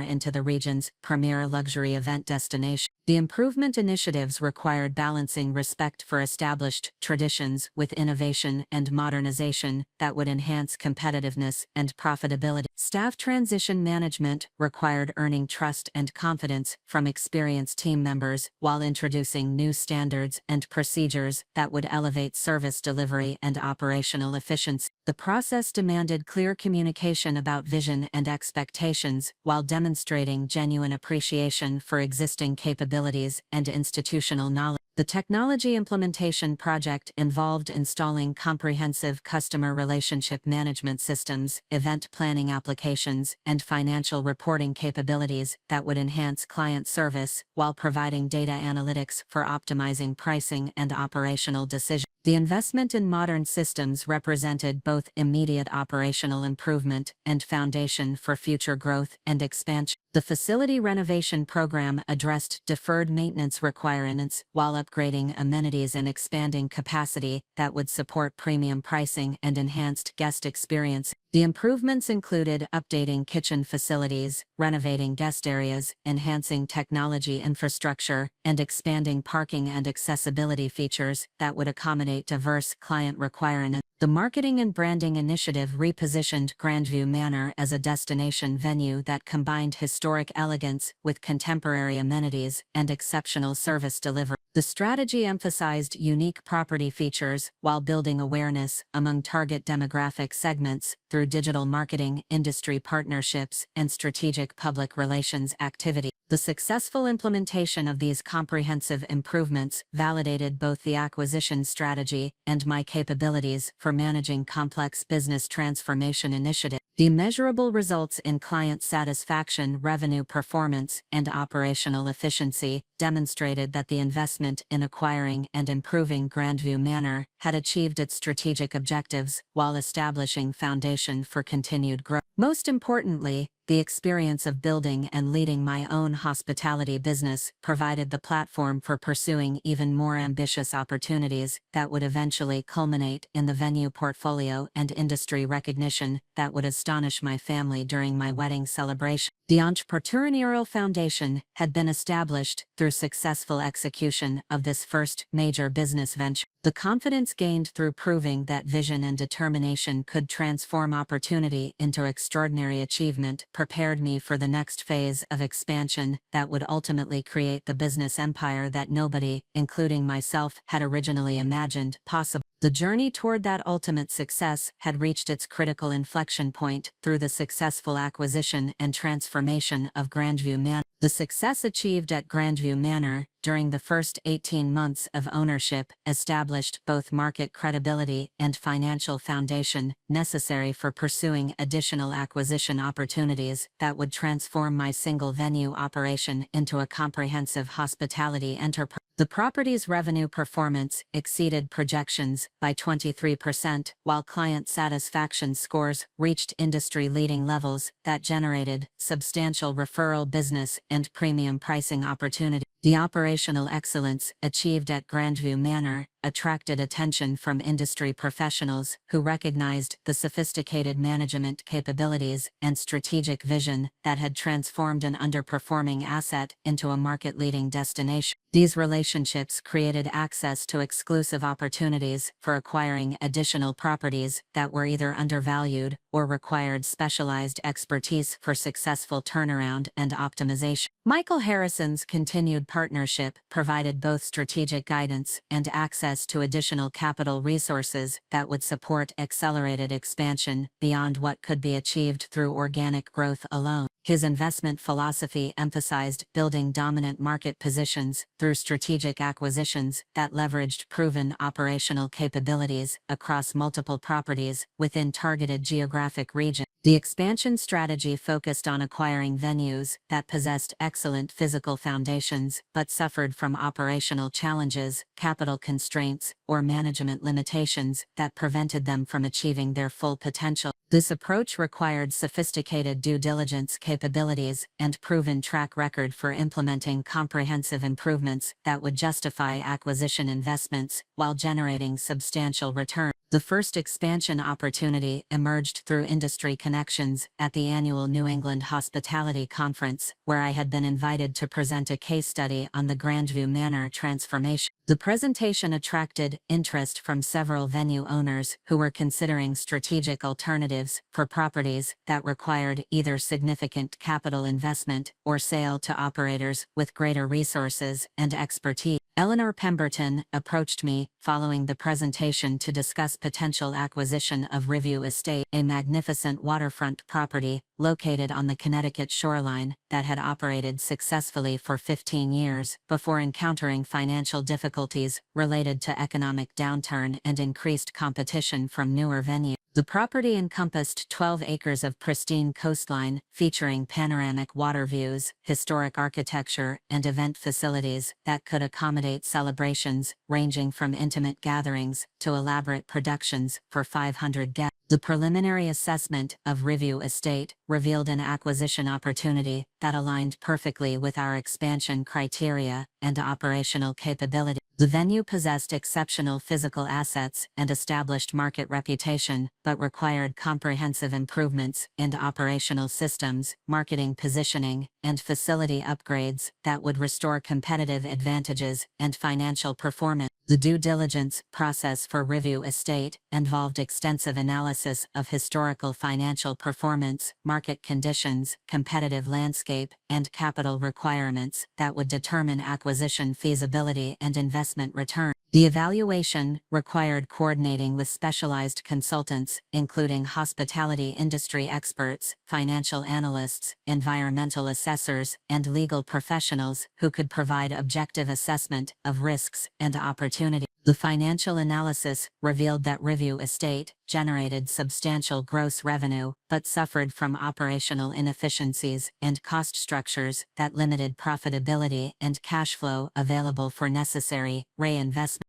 into the region's premier luxury event destination. The improvement initiatives required balancing respect for established traditions with innovation and modernization that would enhance competitiveness and profitability. Staff transition management required earning trust and confidence from experienced team members while introducing new standards and procedures that would elevate service delivery and operational efficiency. The process demanded clear communication about vision and expectations while demonstrating genuine appreciation for existing capabilities and institutional knowledge. The technology implementation project involved installing comprehensive customer relationship management systems, event planning applications, and financial reporting capabilities that would enhance client service while providing data analytics for optimizing pricing and operational decisions. The investment in modern systems represented both immediate operational improvement and foundation for future growth and expansion. The facility renovation program addressed deferred maintenance requirements while upgrading amenities and expanding capacity that would support premium pricing and enhanced guest experience. The improvements included updating kitchen facilities, renovating guest areas, enhancing technology infrastructure, and expanding parking and accessibility features that would accommodate diverse client requirements. The marketing and branding initiative repositioned Grandview Manor as a destination venue that combined historic elegance with contemporary amenities and exceptional service delivery. The strategy emphasized unique property features while building awareness among target demographic segments through digital marketing, industry partnerships, and strategic public relations activity. The successful implementation of these comprehensive improvements validated both the acquisition strategy and my capabilities for managing complex business transformation initiatives. The measurable results in client satisfaction, revenue performance, and operational efficiency demonstrated that the investment in acquiring and improving Grandview Manor had achieved its strategic objectives while establishing foundation for continued growth. Most importantly, the experience of building and leading my own hospitality business provided the platform for pursuing even more ambitious opportunities that would eventually culminate in the venue portfolio and industry recognition that would astonish my family during my wedding celebration. The entrepreneurial foundation had been established through successful execution of this first major business venture. The confidence gained through proving that vision and determination could transform opportunity into extraordinary achievement prepared me for the next phase of expansion that would ultimately create the business empire that nobody, including myself, had originally imagined possible. The journey toward that ultimate success had reached its critical inflection point through the successful acquisition and transformation of Grandview Manor. The success achieved at Grandview Manor during the first 18 months of ownership established both market credibility and financial foundation necessary for pursuing additional acquisition opportunities that would transform my single-venue operation into a comprehensive hospitality enterprise. The property's revenue performance exceeded projections by 23%, while client satisfaction scores reached industry-leading levels that generated substantial referral business and premium pricing opportunities. The operational excellence achieved at Grandview Manor attracted attention from industry professionals who recognized the sophisticated management capabilities and strategic vision that had transformed an underperforming asset into a market-leading destination. These relationships created access to exclusive opportunities for acquiring additional properties that were either undervalued or required specialized expertise for successful turnaround and optimization. Michael Harrison's continued partnership provided both strategic guidance and access to additional capital resources that would support accelerated expansion beyond what could be achieved through organic growth alone. His investment philosophy emphasized building dominant market positions through strategic acquisitions that leveraged proven operational capabilities across multiple properties within targeted geographic regions. The expansion strategy focused on acquiring venues that possessed excellent physical foundations but suffered from operational challenges, capital constraints, or management limitations that prevented them from achieving their full potential. This approach required sophisticated due diligence capabilities and proven track record for implementing comprehensive improvements that would justify acquisition investments while generating substantial return. The first expansion opportunity emerged through industry connections at the annual New England Hospitality Conference, where I had been invited to present a case study on the Grandview Manor transformation. The presentation attracted interest from several venue owners who were considering strategic alternatives for properties that required either significant capital investment or sale to operators with greater resources and expertise. Eleanor Pemberton approached me following the presentation to discuss potential acquisition of Review Estate, a magnificent waterfront property located on the Connecticut shoreline that had operated successfully for 15 years before encountering financial difficulties related to economic downturn and increased competition from newer venues. The property encompassed 12 acres of pristine coastline, featuring panoramic water views, historic architecture, and event facilities that could accommodate celebrations ranging from intimate gatherings to elaborate productions for 500 guests. The preliminary assessment of Review Estate revealed an acquisition opportunity that aligned perfectly with our expansion criteria and operational capability. The venue possessed exceptional physical assets and established market reputation, but required comprehensive improvements in operational systems, marketing positioning, and facility upgrades that would restore competitive advantages and financial performance. The due diligence process for Review Estate involved extensive analysis of historical financial performance, market conditions, competitive landscape, and capital requirements that would determine acquisition feasibility and investment return. The evaluation required coordinating with specialized consultants, including hospitality industry experts, financial analysts, environmental assessors, and legal professionals who could provide objective assessment of risks and opportunities. The financial analysis revealed that Review Estate generated substantial gross revenue but suffered from operational inefficiencies and cost structures that limited profitability and cash flow available for necessary reinvestment.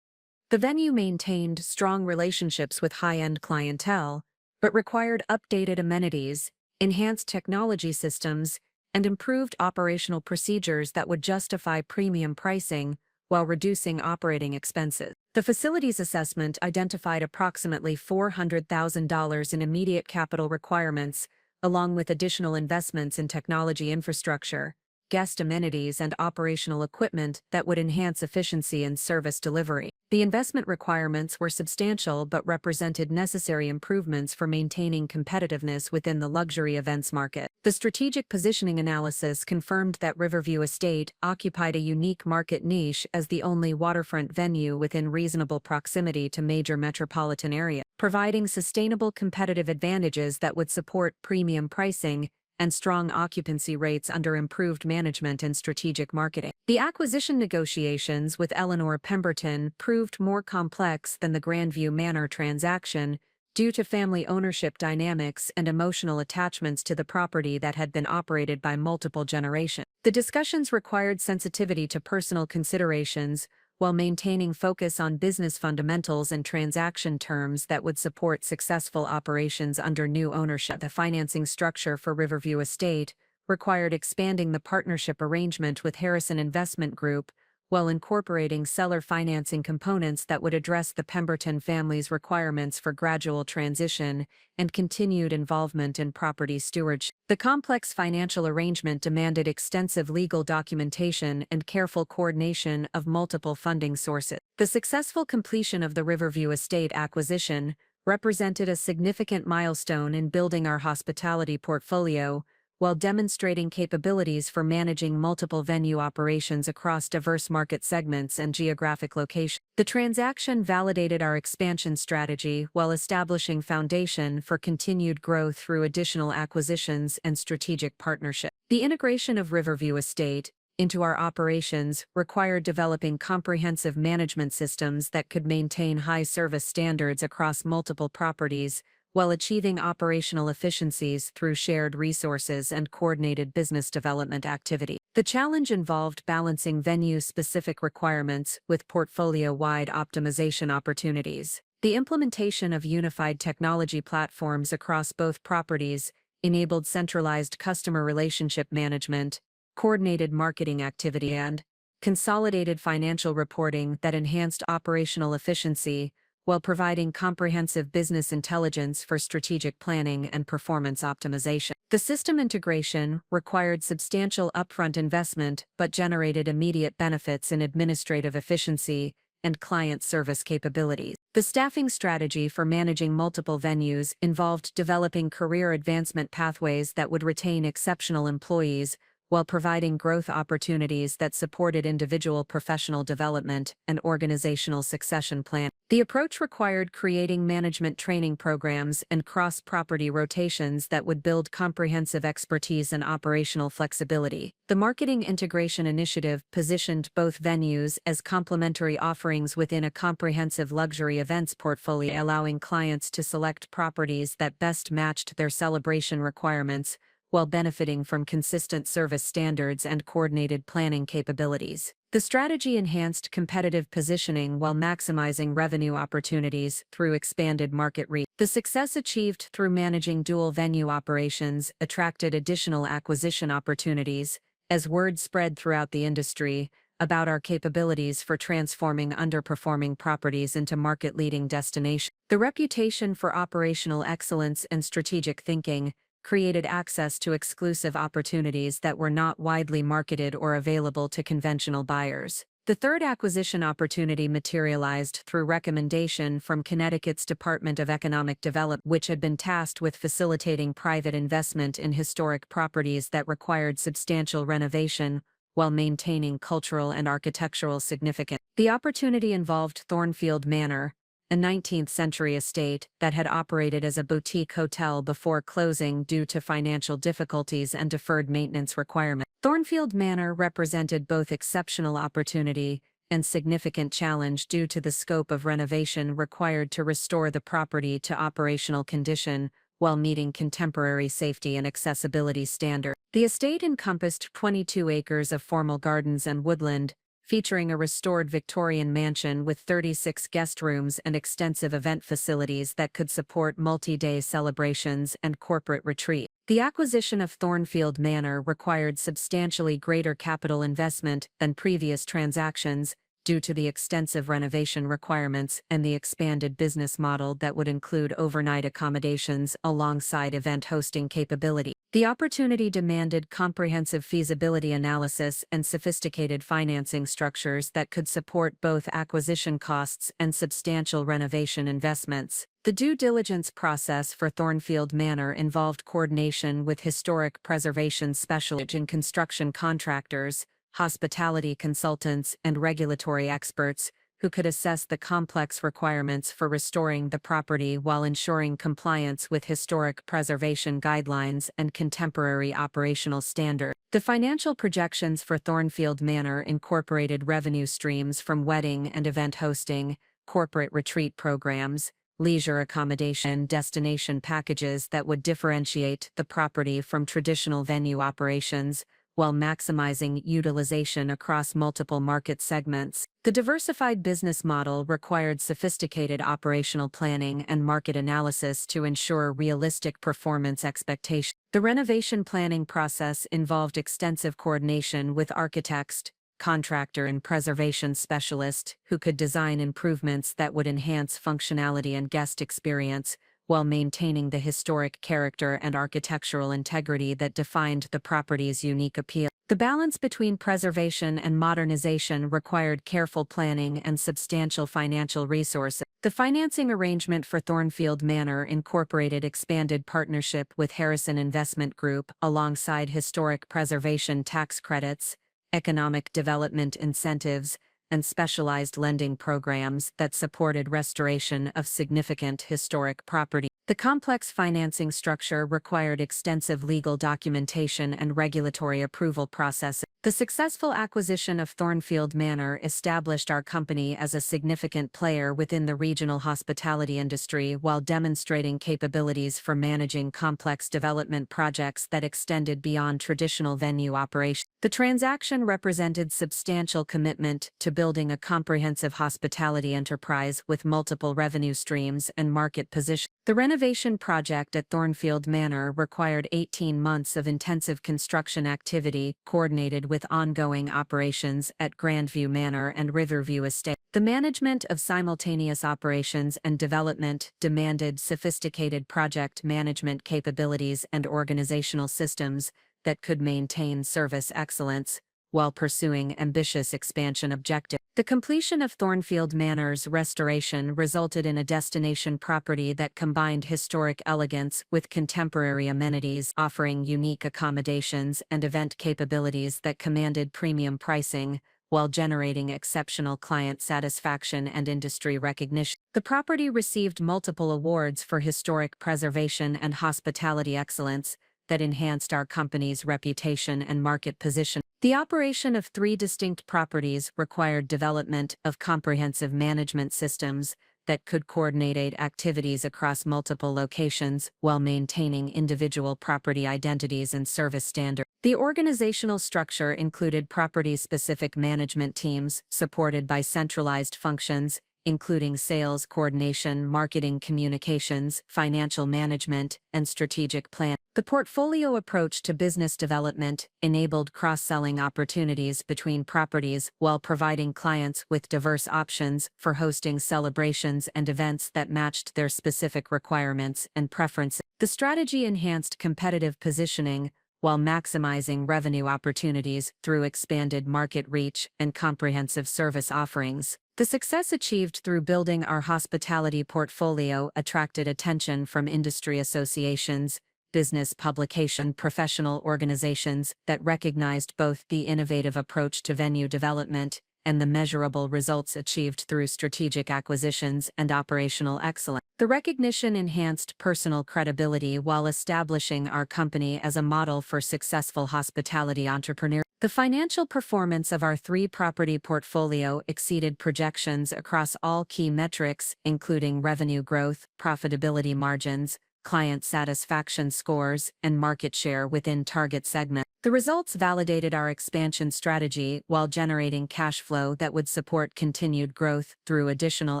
The venue maintained strong relationships with high-end clientele, but required updated amenities, enhanced technology systems, and improved operational procedures that would justify premium pricing while reducing operating expenses. The facilities assessment identified approximately $400,000 in immediate capital requirements, along with additional investments in technology infrastructure, guest amenities, and operational equipment that would enhance efficiency and service delivery. The investment requirements were substantial but represented necessary improvements for maintaining competitiveness within the luxury events market. The strategic positioning analysis confirmed that Riverview Estate occupied a unique market niche as the only waterfront venue within reasonable proximity to major metropolitan areas, providing sustainable competitive advantages that would support premium pricing and strong occupancy rates under improved management and strategic marketing. The acquisition negotiations with Eleanor Pemberton proved more complex than the Grandview Manor transaction due to family ownership dynamics and emotional attachments to the property that had been operated by multiple generations. The discussions required sensitivity to personal considerations, while maintaining focus on business fundamentals and transaction terms that would support successful operations under new ownership. The financing structure for Riverview Estate required expanding the partnership arrangement with Harrison Investment Group, while incorporating seller financing components that would address the Pemberton family's requirements for gradual transition and continued involvement in property stewardship. The complex financial arrangement demanded extensive legal documentation and careful coordination of multiple funding sources. The successful completion of the Riverview Estate acquisition represented a significant milestone in building our hospitality portfolio, while demonstrating capabilities for managing multiple venue operations across diverse market segments and geographic locations. The transaction validated our expansion strategy while establishing foundation for continued growth through additional acquisitions and strategic partnership. The integration of Riverview Estate into our operations required developing comprehensive management systems that could maintain high service standards across multiple properties, while achieving operational efficiencies through shared resources and coordinated business development activity. The challenge involved balancing venue-specific requirements with portfolio-wide optimization opportunities. The implementation of unified technology platforms across both properties enabled centralized customer relationship management, coordinated marketing activity, and consolidated financial reporting that enhanced operational efficiency, while providing comprehensive business intelligence for strategic planning and performance optimization. The system integration required substantial upfront investment but generated immediate benefits in administrative efficiency and client service capabilities. The staffing strategy for managing multiple venues involved developing career advancement pathways that would retain exceptional employees, while providing growth opportunities that supported individual professional development and organizational succession planning. The approach required creating management training programs and cross-property rotations that would build comprehensive expertise and operational flexibility. The marketing integration initiative positioned both venues as complementary offerings within a comprehensive luxury events portfolio, allowing clients to select properties that best matched their celebration requirements, while benefiting from consistent service standards and coordinated planning capabilities. The strategy enhanced competitive positioning while maximizing revenue opportunities through expanded market reach. The success achieved through managing dual venue operations attracted additional acquisition opportunities, as word spread throughout the industry about our capabilities for transforming underperforming properties into market-leading destinations. The reputation for operational excellence and strategic thinking created access to exclusive opportunities that were not widely marketed or available to conventional buyers. The third acquisition opportunity materialized through recommendation from Connecticut's Department of Economic Development, which had been tasked with facilitating private investment in historic properties that required substantial renovation while maintaining cultural and architectural significance. The opportunity involved Thornfield Manor, a 19th-century estate that had operated as a boutique hotel before closing due to financial difficulties and deferred maintenance requirements. Thornfield Manor represented both exceptional opportunity and significant challenge due to the scope of renovation required to restore the property to operational condition while meeting contemporary safety and accessibility standards. The estate encompassed 22 acres of formal gardens and woodland, featuring a restored Victorian mansion with 36 guest rooms and extensive event facilities that could support multi-day celebrations and corporate retreat. The acquisition of Thornfield Manor required substantially greater capital investment than previous transactions, due to the extensive renovation requirements and the expanded business model that would include overnight accommodations alongside event hosting capability. The opportunity demanded comprehensive feasibility analysis and sophisticated financing structures that could support both acquisition costs and substantial renovation investments. The due diligence process for Thornfield Manor involved coordination with historic preservation specialists and construction contractors, hospitality consultants, and regulatory experts who could assess the complex requirements for restoring the property while ensuring compliance with historic preservation guidelines and contemporary operational standards. The financial projections for Thornfield Manor incorporated revenue streams from wedding and event hosting, corporate retreat programs, leisure accommodation, and destination packages that would differentiate the property from traditional venue operations, while maximizing utilization across multiple market segments. The diversified business model required sophisticated operational planning and market analysis to ensure realistic performance expectations. The renovation planning process involved extensive coordination with architects, contractor, and preservation specialists who could design improvements that would enhance functionality and guest experience, while maintaining the historic character and architectural integrity that defined the property's unique appeal. The balance between preservation and modernization required careful planning and substantial financial resources. The financing arrangement for Thornfield Manor incorporated expanded partnership with Harrison Investment Group alongside historic preservation tax credits, economic development incentives, and specialized lending programs that supported restoration of significant historic property. The complex financing structure required extensive legal documentation and regulatory approval processes. The successful acquisition of Thornfield Manor established our company as a significant player within the regional hospitality industry while demonstrating capabilities for managing complex development projects that extended beyond traditional venue operations. The transaction represented substantial commitment to building a comprehensive hospitality enterprise with multiple revenue streams and market positions. The renovation project at Thornfield Manor required 18 months of intensive construction activity coordinated with ongoing operations at Grandview Manor and Riverview Estate. The management of simultaneous operations and development demanded sophisticated project management capabilities and organizational systems that could maintain service excellence while pursuing ambitious expansion objectives. The completion of Thornfield Manor's restoration resulted in a destination property that combined historic elegance with contemporary amenities, offering unique accommodations and event capabilities that commanded premium pricing, while generating exceptional client satisfaction and industry recognition. The property received multiple awards for historic preservation and hospitality excellence that enhanced our company's reputation and market position. The operation of 3 distinct properties required development of comprehensive management systems that could coordinate activities across multiple locations while maintaining individual property identities and service standards. The organizational structure included property-specific management teams supported by centralized functions, including sales coordination, marketing communications, financial management, and strategic planning. The portfolio approach to business development enabled cross-selling opportunities between properties while providing clients with diverse options for hosting celebrations and events that matched their specific requirements and preferences. The strategy enhanced competitive positioning while maximizing revenue opportunities through expanded market reach and comprehensive service offerings. The success achieved through building our hospitality portfolio attracted attention from industry associations, business publication, professional organizations that recognized both the innovative approach to venue development and the measurable results achieved through strategic acquisitions and operational excellence. The recognition enhanced personal credibility while establishing our company as a model for successful hospitality entrepreneurs. The financial performance of our 3-property portfolio exceeded projections across all key metrics, including revenue growth, profitability margins, client satisfaction scores, and market share within target segments. The results validated our expansion strategy while generating cash flow that would support continued growth through additional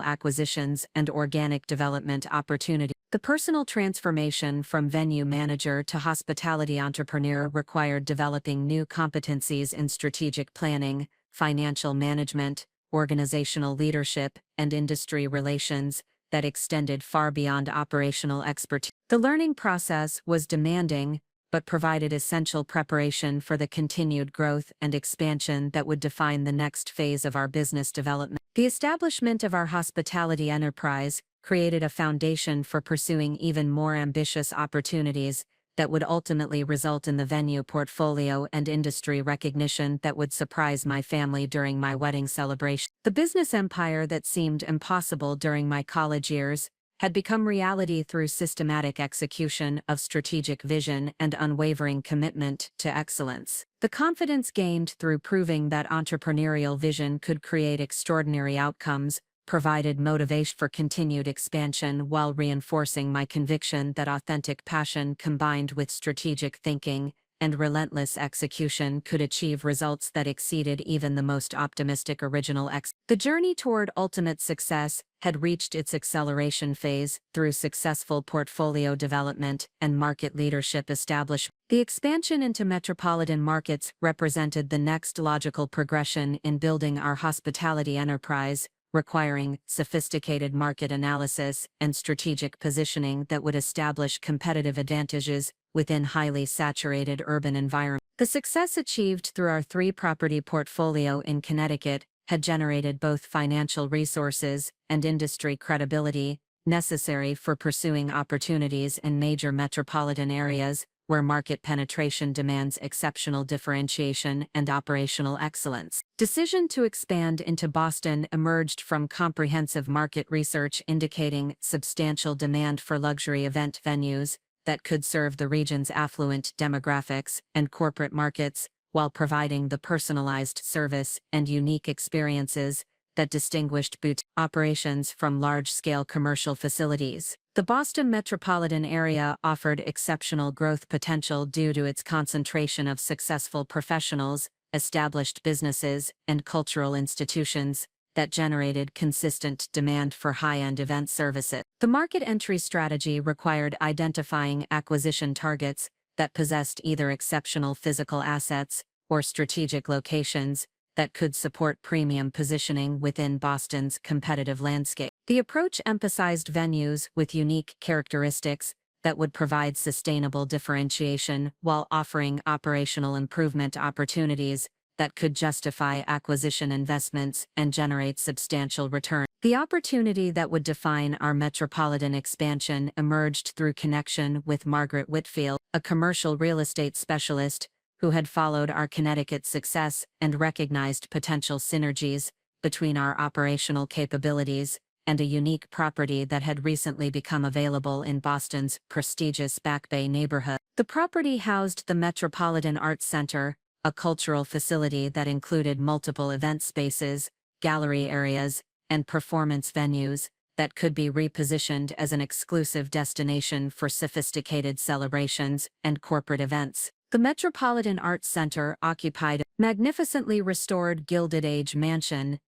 acquisitions and organic development opportunities. The personal transformation from venue manager to hospitality entrepreneur required developing new competencies in strategic planning, financial management, organizational leadership, and industry relations that extended far beyond operational expertise. The learning process was demanding, but provided essential preparation for the continued growth and expansion that would define the next phase of our business development. The establishment of our hospitality enterprise created a foundation for pursuing even more ambitious opportunities that would ultimately result in the venue portfolio and industry recognition that would surprise my family during my wedding celebration. The business empire that seemed impossible during my college years had become reality through systematic execution of strategic vision and unwavering commitment to excellence. The confidence gained through proving that entrepreneurial vision could create extraordinary outcomes provided motivation for continued expansion while reinforcing my conviction that authentic passion combined with strategic thinking and relentless execution could achieve results that exceeded even the most optimistic original. The journey toward ultimate success had reached its acceleration phase through successful portfolio development and market leadership establishment. The expansion into metropolitan markets represented the next logical progression in building our hospitality enterprise, requiring sophisticated market analysis and strategic positioning that would establish competitive advantages within highly saturated urban environments. The success achieved through our 3-property portfolio in Connecticut had generated both financial resources and industry credibility necessary for pursuing opportunities in major metropolitan areas where market penetration demands exceptional differentiation and operational excellence. Decision to expand into Boston emerged from comprehensive market research indicating substantial demand for luxury event venues that could serve the region's affluent demographics and corporate markets while providing the personalized service and unique experiences that distinguished boutique operations from large-scale commercial facilities. The Boston metropolitan area offered exceptional growth potential due to its concentration of successful professionals, established businesses, and cultural institutions that generated consistent demand for high-end event services. The market entry strategy required identifying acquisition targets that possessed either exceptional physical assets or strategic locations that could support premium positioning within Boston's competitive landscape. The approach emphasized venues with unique characteristics that would provide sustainable differentiation while offering operational improvement opportunities that could justify acquisition investments and generate substantial return. The opportunity that would define our metropolitan expansion emerged through connection with Margaret Whitfield, a commercial real estate specialist who had followed our Connecticut success and recognized potential synergies between our operational capabilities and a unique property that had recently become available in Boston's prestigious Back Bay neighborhood. The property housed the Metropolitan Arts Center, a cultural facility that included multiple event spaces, gallery areas, and performance venues that could be repositioned as an exclusive destination for sophisticated celebrations and corporate events. The Metropolitan Arts Center occupied a magnificently restored Gilded Age mansion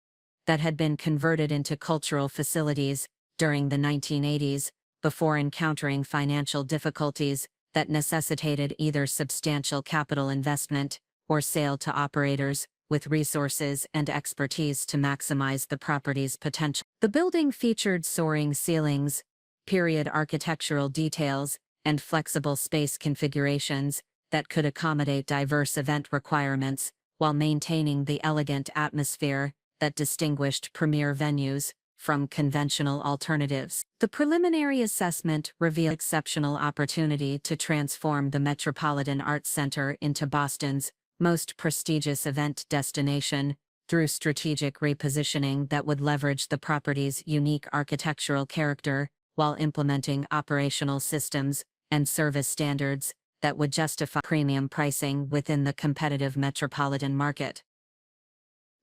that had been converted into cultural facilities during the 1980s before encountering financial difficulties that necessitated either substantial capital investment or sale to operators with resources and expertise to maximize the property's potential. The building featured soaring ceilings, period architectural details, and flexible space configurations that could accommodate diverse event requirements while maintaining the elegant atmosphere that distinguished premier venues from conventional alternatives. The preliminary assessment revealed exceptional opportunity to transform the Metropolitan Arts Center into Boston's most prestigious event destination through strategic repositioning that would leverage the property's unique architectural character while implementing operational systems and service standards that would justify premium pricing within the competitive metropolitan market.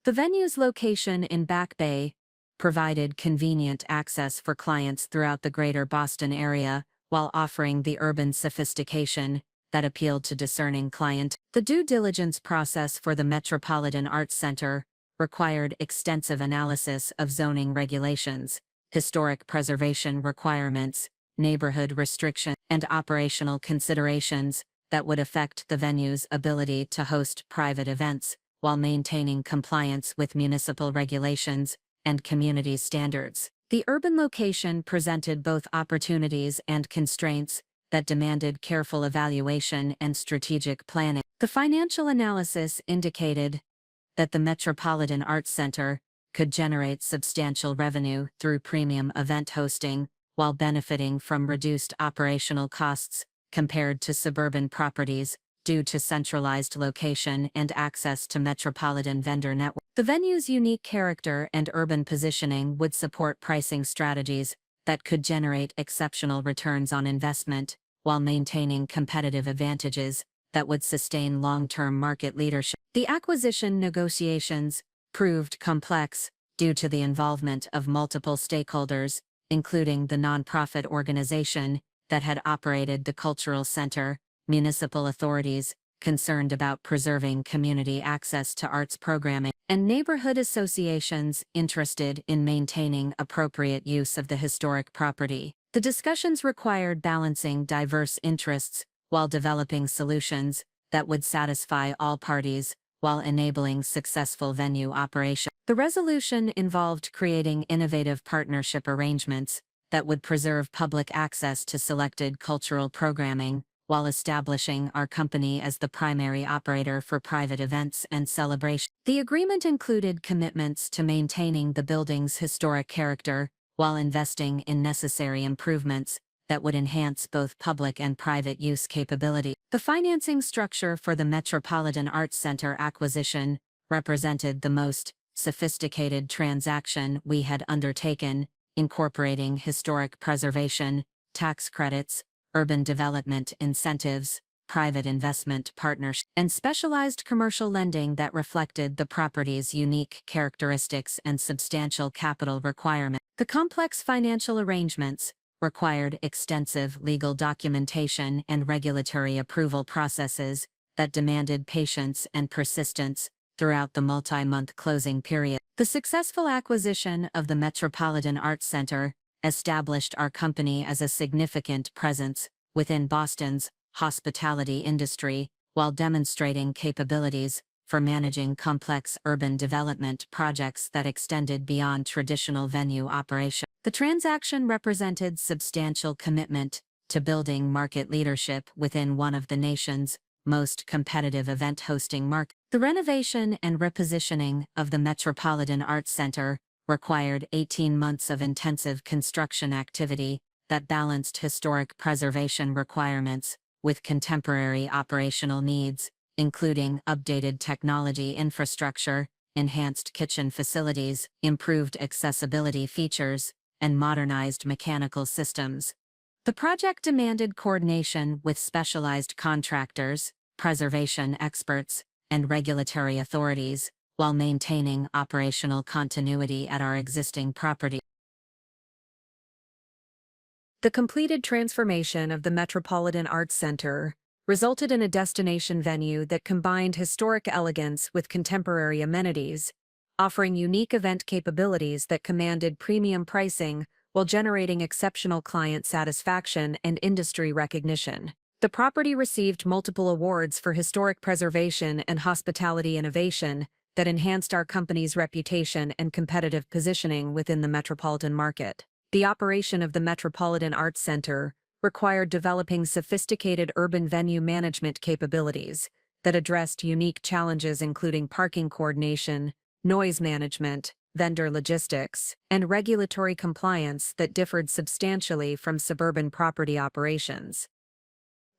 The venue's location in Back Bay provided convenient access for clients throughout the greater Boston area while offering the urban sophistication that appealed to discerning clients. The due diligence process for the Metropolitan Arts Center required extensive analysis of zoning regulations, historic preservation requirements, neighborhood restrictions, and operational considerations that would affect the venue's ability to host private events while maintaining compliance with municipal regulations and community standards. The urban location presented both opportunities and constraints that demanded careful evaluation and strategic planning. The financial analysis indicated that the Metropolitan Arts Center could generate substantial revenue through premium event hosting while benefiting from reduced operational costs compared to suburban properties due to centralized location and access to metropolitan vendor network. The venue's unique character and urban positioning would support pricing strategies that could generate exceptional returns on investment while maintaining competitive advantages that would sustain long-term market leadership. The acquisition negotiations proved complex due to the involvement of multiple stakeholders, including the nonprofit organization that had operated the cultural center, municipal authorities concerned about preserving community access to arts programming, and neighborhood associations interested in maintaining appropriate use of the historic property. The discussions required balancing diverse interests while developing solutions that would satisfy all parties while enabling successful venue operation. The resolution involved creating innovative partnership arrangements that would preserve public access to selected cultural programming while establishing our company as the primary operator for private events and celebrations. The agreement included commitments to maintaining the building's historic character while investing in necessary improvements that would enhance both public and private use capability. The financing structure for the Metropolitan Arts Center acquisition represented the most sophisticated transaction we had undertaken, incorporating historic preservation, tax credits, urban development incentives, private investment partnerships, and specialized commercial lending that reflected the property's unique characteristics and substantial capital requirements. The complex financial arrangements required extensive legal documentation and regulatory approval processes that demanded patience and persistence throughout the multi-month closing period. The successful acquisition of the Metropolitan Arts Center established our company as a significant presence within Boston's hospitality industry while demonstrating capabilities for managing complex urban development projects that extended beyond traditional venue operation. The transaction represented substantial commitment to building market leadership within one of the nation's most competitive event hosting markets. The renovation and repositioning of the Metropolitan Arts Center required 18 months of intensive construction activity that balanced historic preservation requirements with contemporary operational needs, including updated technology infrastructure, enhanced kitchen facilities, improved accessibility features, and modernized mechanical systems. The project demanded coordination with specialized contractors, preservation experts, and regulatory authorities, while maintaining operational continuity at our existing property. The completed transformation of the Metropolitan Arts Center resulted in a destination venue that combined historic elegance with contemporary amenities, offering unique event capabilities that commanded premium pricing while generating exceptional client satisfaction and industry recognition. The property received multiple awards for historic preservation and hospitality innovation that enhanced our company's reputation and competitive positioning within the metropolitan market. The operation of the Metropolitan Arts Center required developing sophisticated urban venue management capabilities that addressed unique challenges including parking coordination, noise management, vendor logistics, and regulatory compliance that differed substantially from suburban property operations.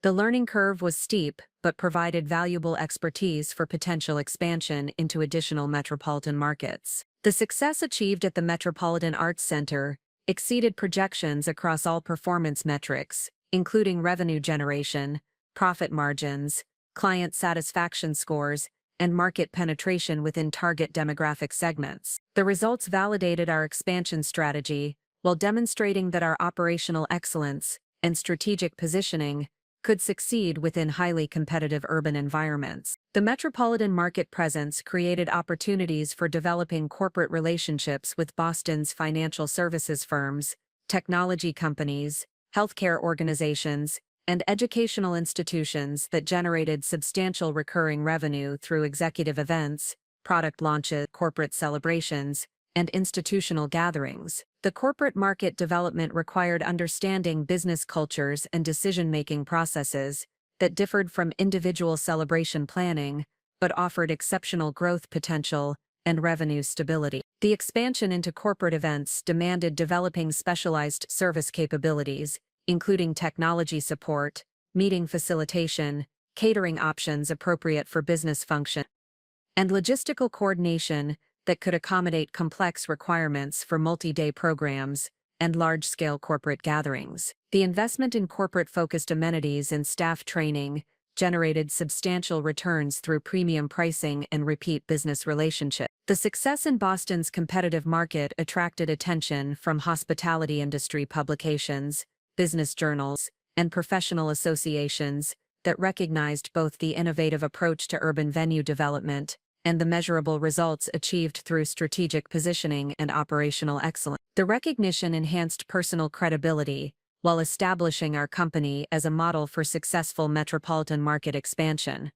The learning curve was steep but provided valuable expertise for potential expansion into additional metropolitan markets. The success achieved at the Metropolitan Arts Center exceeded projections across all performance metrics, including revenue generation, profit margins, client satisfaction scores, and market penetration within target demographic segments. The results validated our expansion strategy while demonstrating that our operational excellence and strategic positioning could succeed within highly competitive urban environments. The metropolitan market presence created opportunities for developing corporate relationships with Boston's financial services firms, technology companies, healthcare organizations, and educational institutions that generated substantial recurring revenue through executive events, product launches, corporate celebrations, and institutional gatherings. The corporate market development required understanding business cultures and decision-making processes that differed from individual celebration planning, but offered exceptional growth potential and revenue stability. The expansion into corporate events demanded developing specialized service capabilities, including technology support, meeting facilitation, catering options appropriate for business function, and logistical coordination that could accommodate complex requirements for multi-day programs and large-scale corporate gatherings. The investment in corporate-focused amenities and staff training generated substantial returns through premium pricing and repeat business relationships. The success in Boston's competitive market attracted attention from hospitality industry publications, business journals, and professional associations that recognized both the innovative approach to urban venue development and the measurable results achieved through strategic positioning and operational excellence. The recognition enhanced personal credibility while establishing our company as a model for successful metropolitan market expansion.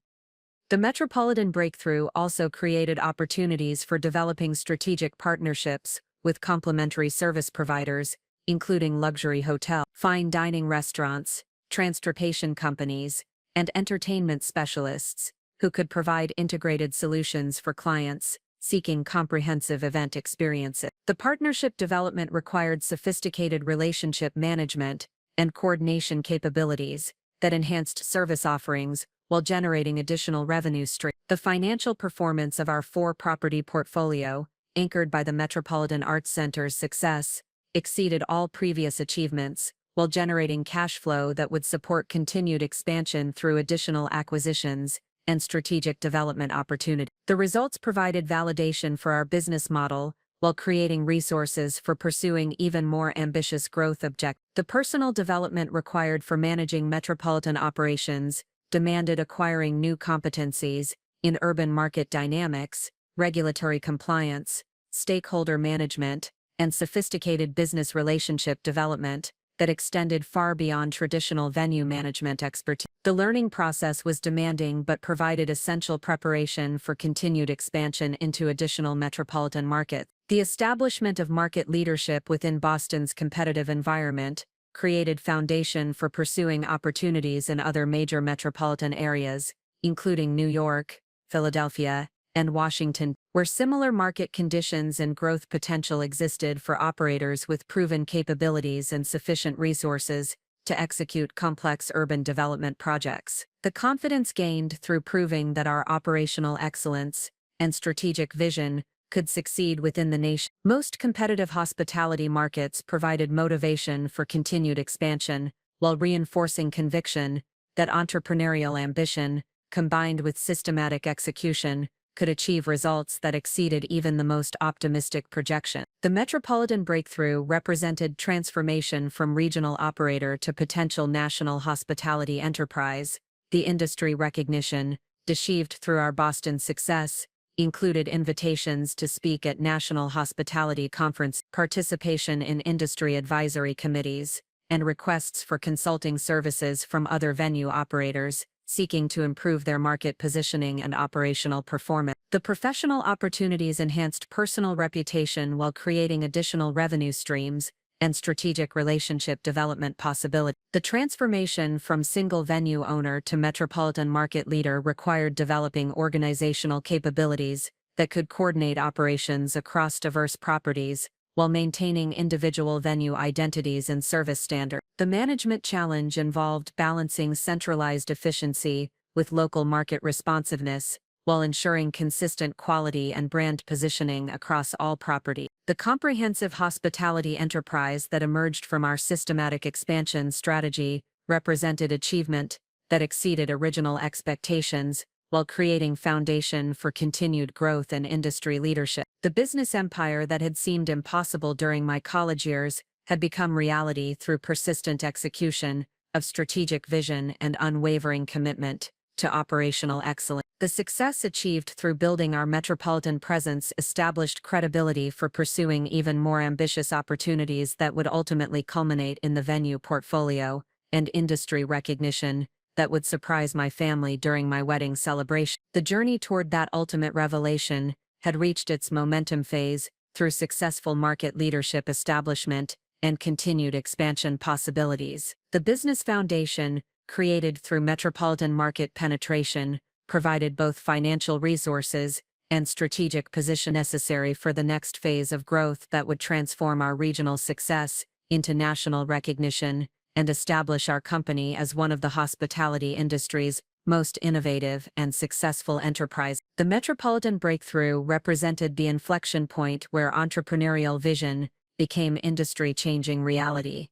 The metropolitan breakthrough also created opportunities for developing strategic partnerships with complementary service providers, including luxury hotel, fine dining restaurants, transportation companies, and entertainment specialists, who could provide integrated solutions for clients seeking comprehensive event experiences. The partnership development required sophisticated relationship management and coordination capabilities that enhanced service offerings while generating additional revenue streams. The financial performance of our four-property portfolio, anchored by the Metropolitan Arts Center's success, exceeded all previous achievements, while generating cash flow that would support continued expansion through additional acquisitions and strategic development opportunities. The results provided validation for our business model while creating resources for pursuing even more ambitious growth objectives. The personal development required for managing metropolitan operations demanded acquiring new competencies in urban market dynamics, regulatory compliance, stakeholder management, and sophisticated business relationship development that extended far beyond traditional venue management expertise. The learning process was demanding but provided essential preparation for continued expansion into additional metropolitan markets. The establishment of market leadership within Boston's competitive environment created foundation for pursuing opportunities in other major metropolitan areas, including New York, Philadelphia, and Washington, where similar market conditions and growth potential existed for operators with proven capabilities and sufficient resources to execute complex urban development projects. The confidence gained through proving that our operational excellence and strategic vision could succeed within the nation. Most competitive hospitality markets provided motivation for continued expansion, while reinforcing conviction that entrepreneurial ambition, combined with systematic execution, could achieve results that exceeded even the most optimistic projection. The metropolitan breakthrough represented transformation from regional operator to potential national hospitality enterprise. The industry recognition, achieved through our Boston success, included invitations to speak at national hospitality conference, participation in industry advisory committees, and requests for consulting services from other venue operators seeking to improve their market positioning and operational performance. The professional opportunities enhanced personal reputation while creating additional revenue streams and strategic relationship development possibilities. The transformation from single venue owner to metropolitan market leader required developing organizational capabilities that could coordinate operations across diverse properties while maintaining individual venue identities and service standards. The management challenge involved balancing centralized efficiency with local market responsiveness, while ensuring consistent quality and brand positioning across all property. The comprehensive hospitality enterprise that emerged from our systematic expansion strategy represented achievement that exceeded original expectations, while creating foundation for continued growth and industry leadership. The business empire that had seemed impossible during my college years had become reality through persistent execution of strategic vision and unwavering commitment to operational excellence. The success achieved through building our metropolitan presence established credibility for pursuing even more ambitious opportunities that would ultimately culminate in the venue portfolio and industry recognition that would surprise my family during my wedding celebration. The journey toward that ultimate revelation had reached its momentum phase through successful market leadership establishment and continued expansion possibilities. The business foundation, created through metropolitan market penetration, provided both financial resources and strategic position necessary for the next phase of growth that would transform our regional success into national recognition and establish our company as one of the hospitality industry's most innovative and successful enterprise. The metropolitan breakthrough represented the inflection point where entrepreneurial vision became industry-changing reality.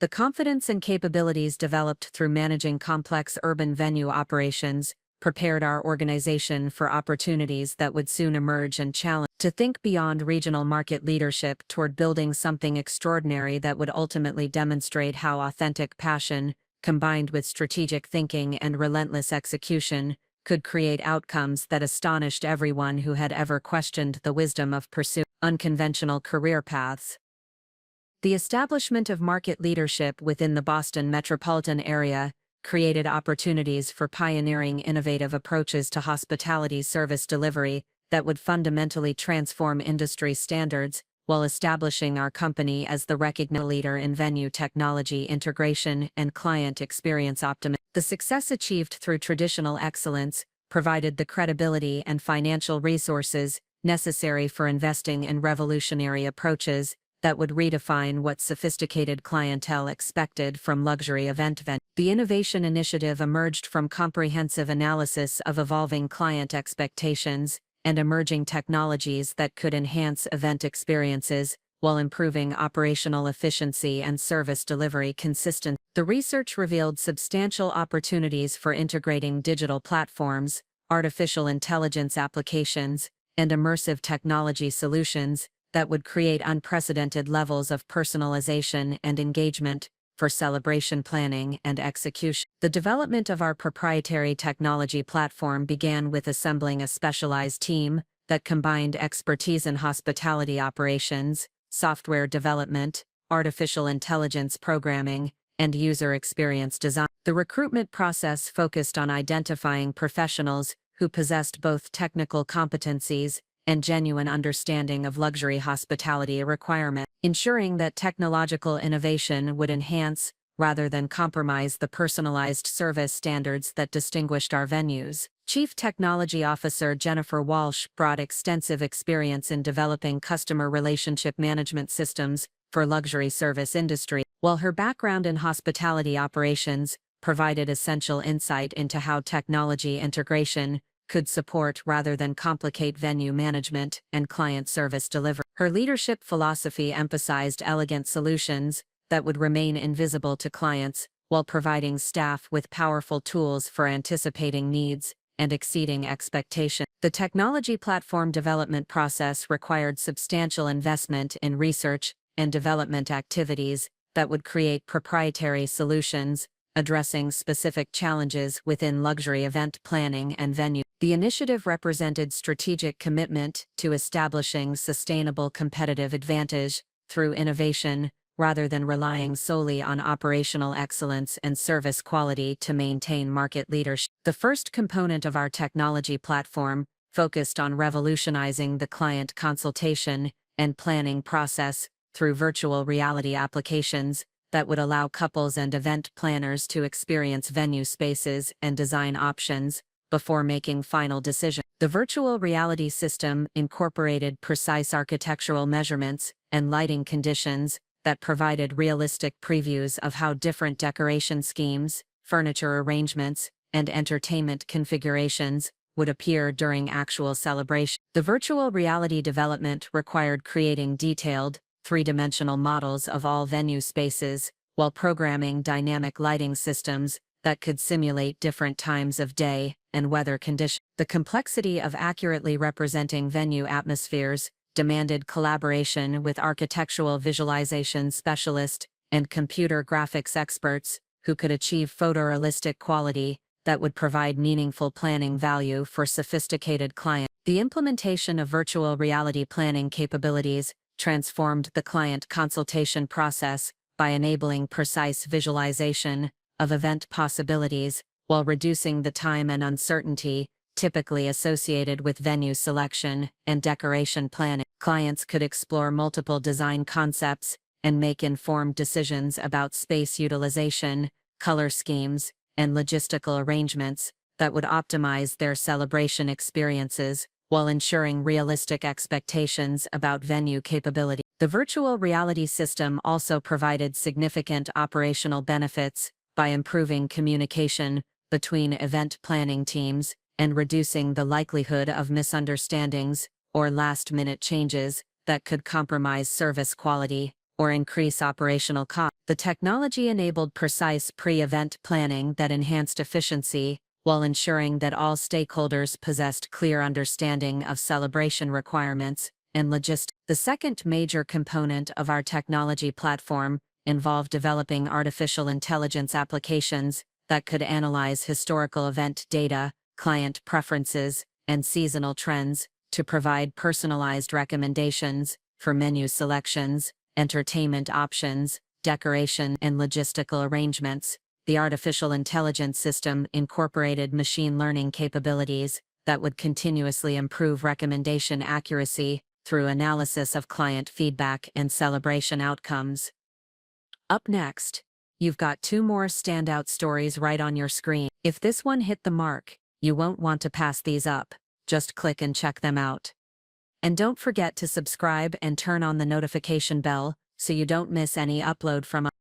The confidence and capabilities developed through managing complex urban venue operations prepared our organization for opportunities that would soon emerge and challenge to think beyond regional market leadership toward building something extraordinary that would ultimately demonstrate how authentic passion, combined with strategic thinking and relentless execution, could create outcomes that astonished everyone who had ever questioned the wisdom of pursuing unconventional career paths. The establishment of market leadership within the Boston metropolitan area created opportunities for pioneering innovative approaches to hospitality service delivery that would fundamentally transform industry standards while establishing our company as the recognized leader in venue technology integration and client experience optimization. The success achieved through traditional excellence provided the credibility and financial resources necessary for investing in revolutionary approaches that would redefine what sophisticated clientele expected from luxury event venues. The innovation initiative emerged from comprehensive analysis of evolving client expectations and emerging technologies that could enhance event experiences while improving operational efficiency and service delivery consistency. The research revealed substantial opportunities for integrating digital platforms, artificial intelligence applications, and immersive technology solutions that would create unprecedented levels of personalization and engagement for celebration planning and execution. The development of our proprietary technology platform began with assembling a specialized team that combined expertise in hospitality operations, software development, artificial intelligence programming, and user experience design. The recruitment process focused on identifying professionals who possessed both technical competencies and genuine understanding of luxury hospitality requirements, ensuring that technological innovation would enhance, rather than compromise, the personalized service standards that distinguished our venues. Chief Technology Officer Jennifer Walsh brought extensive experience in developing customer relationship management systems for luxury service industry, while her background in hospitality operations provided essential insight into how technology integration could support rather than complicate venue management and client service delivery. Her leadership philosophy emphasized elegant solutions that would remain invisible to clients while providing staff with powerful tools for anticipating needs and exceeding expectations. The technology platform development process required substantial investment in research and development activities that would create proprietary solutions addressing specific challenges within luxury event planning and venue. The initiative represented strategic commitment to establishing sustainable competitive advantage through innovation, rather than relying solely on operational excellence and service quality to maintain market leadership. The first component of our technology platform focused on revolutionizing the client consultation and planning process through virtual reality applications that would allow couples and event planners to experience venue spaces and design options before making final decisions. The virtual reality system incorporated precise architectural measurements and lighting conditions that provided realistic previews of how different decoration schemes, furniture arrangements, and entertainment configurations would appear during actual celebration. The virtual reality development required creating detailed, three-dimensional models of all venue spaces, while programming dynamic lighting systems that could simulate different times of day and weather conditions. The complexity of accurately representing venue atmospheres demanded collaboration with architectural visualization specialists and computer graphics experts who could achieve photorealistic quality that would provide meaningful planning value for sophisticated clients. The implementation of virtual reality planning capabilities transformed the client consultation process by enabling precise visualization of event possibilities while reducing the time and uncertainty typically associated with venue selection and decoration planning. Clients could explore multiple design concepts and make informed decisions about space utilization, color schemes, and logistical arrangements that would optimize their celebration experiences while ensuring realistic expectations about venue capability. The virtual reality system also provided significant operational benefits by improving communication between event planning teams and reducing the likelihood of misunderstandings or last-minute changes that could compromise service quality or increase operational costs. The technology enabled precise pre-event planning that enhanced efficiency while ensuring that all stakeholders possessed clear understanding of celebration requirements and logistics. The second major component of our technology platform involved developing artificial intelligence applications that could analyze historical event data, client preferences, and seasonal trends to provide personalized recommendations for menu selections, entertainment options, decoration, and logistical arrangements. The artificial intelligence system incorporated machine learning capabilities that would continuously improve recommendation accuracy through analysis of client feedback and celebration outcomes. Up next, you've got two more standout stories right on your screen. If this one hit the mark, you won't want to pass these up. Just click and check them out. And don't forget to subscribe and turn on the notification bell so you don't miss any upload from us.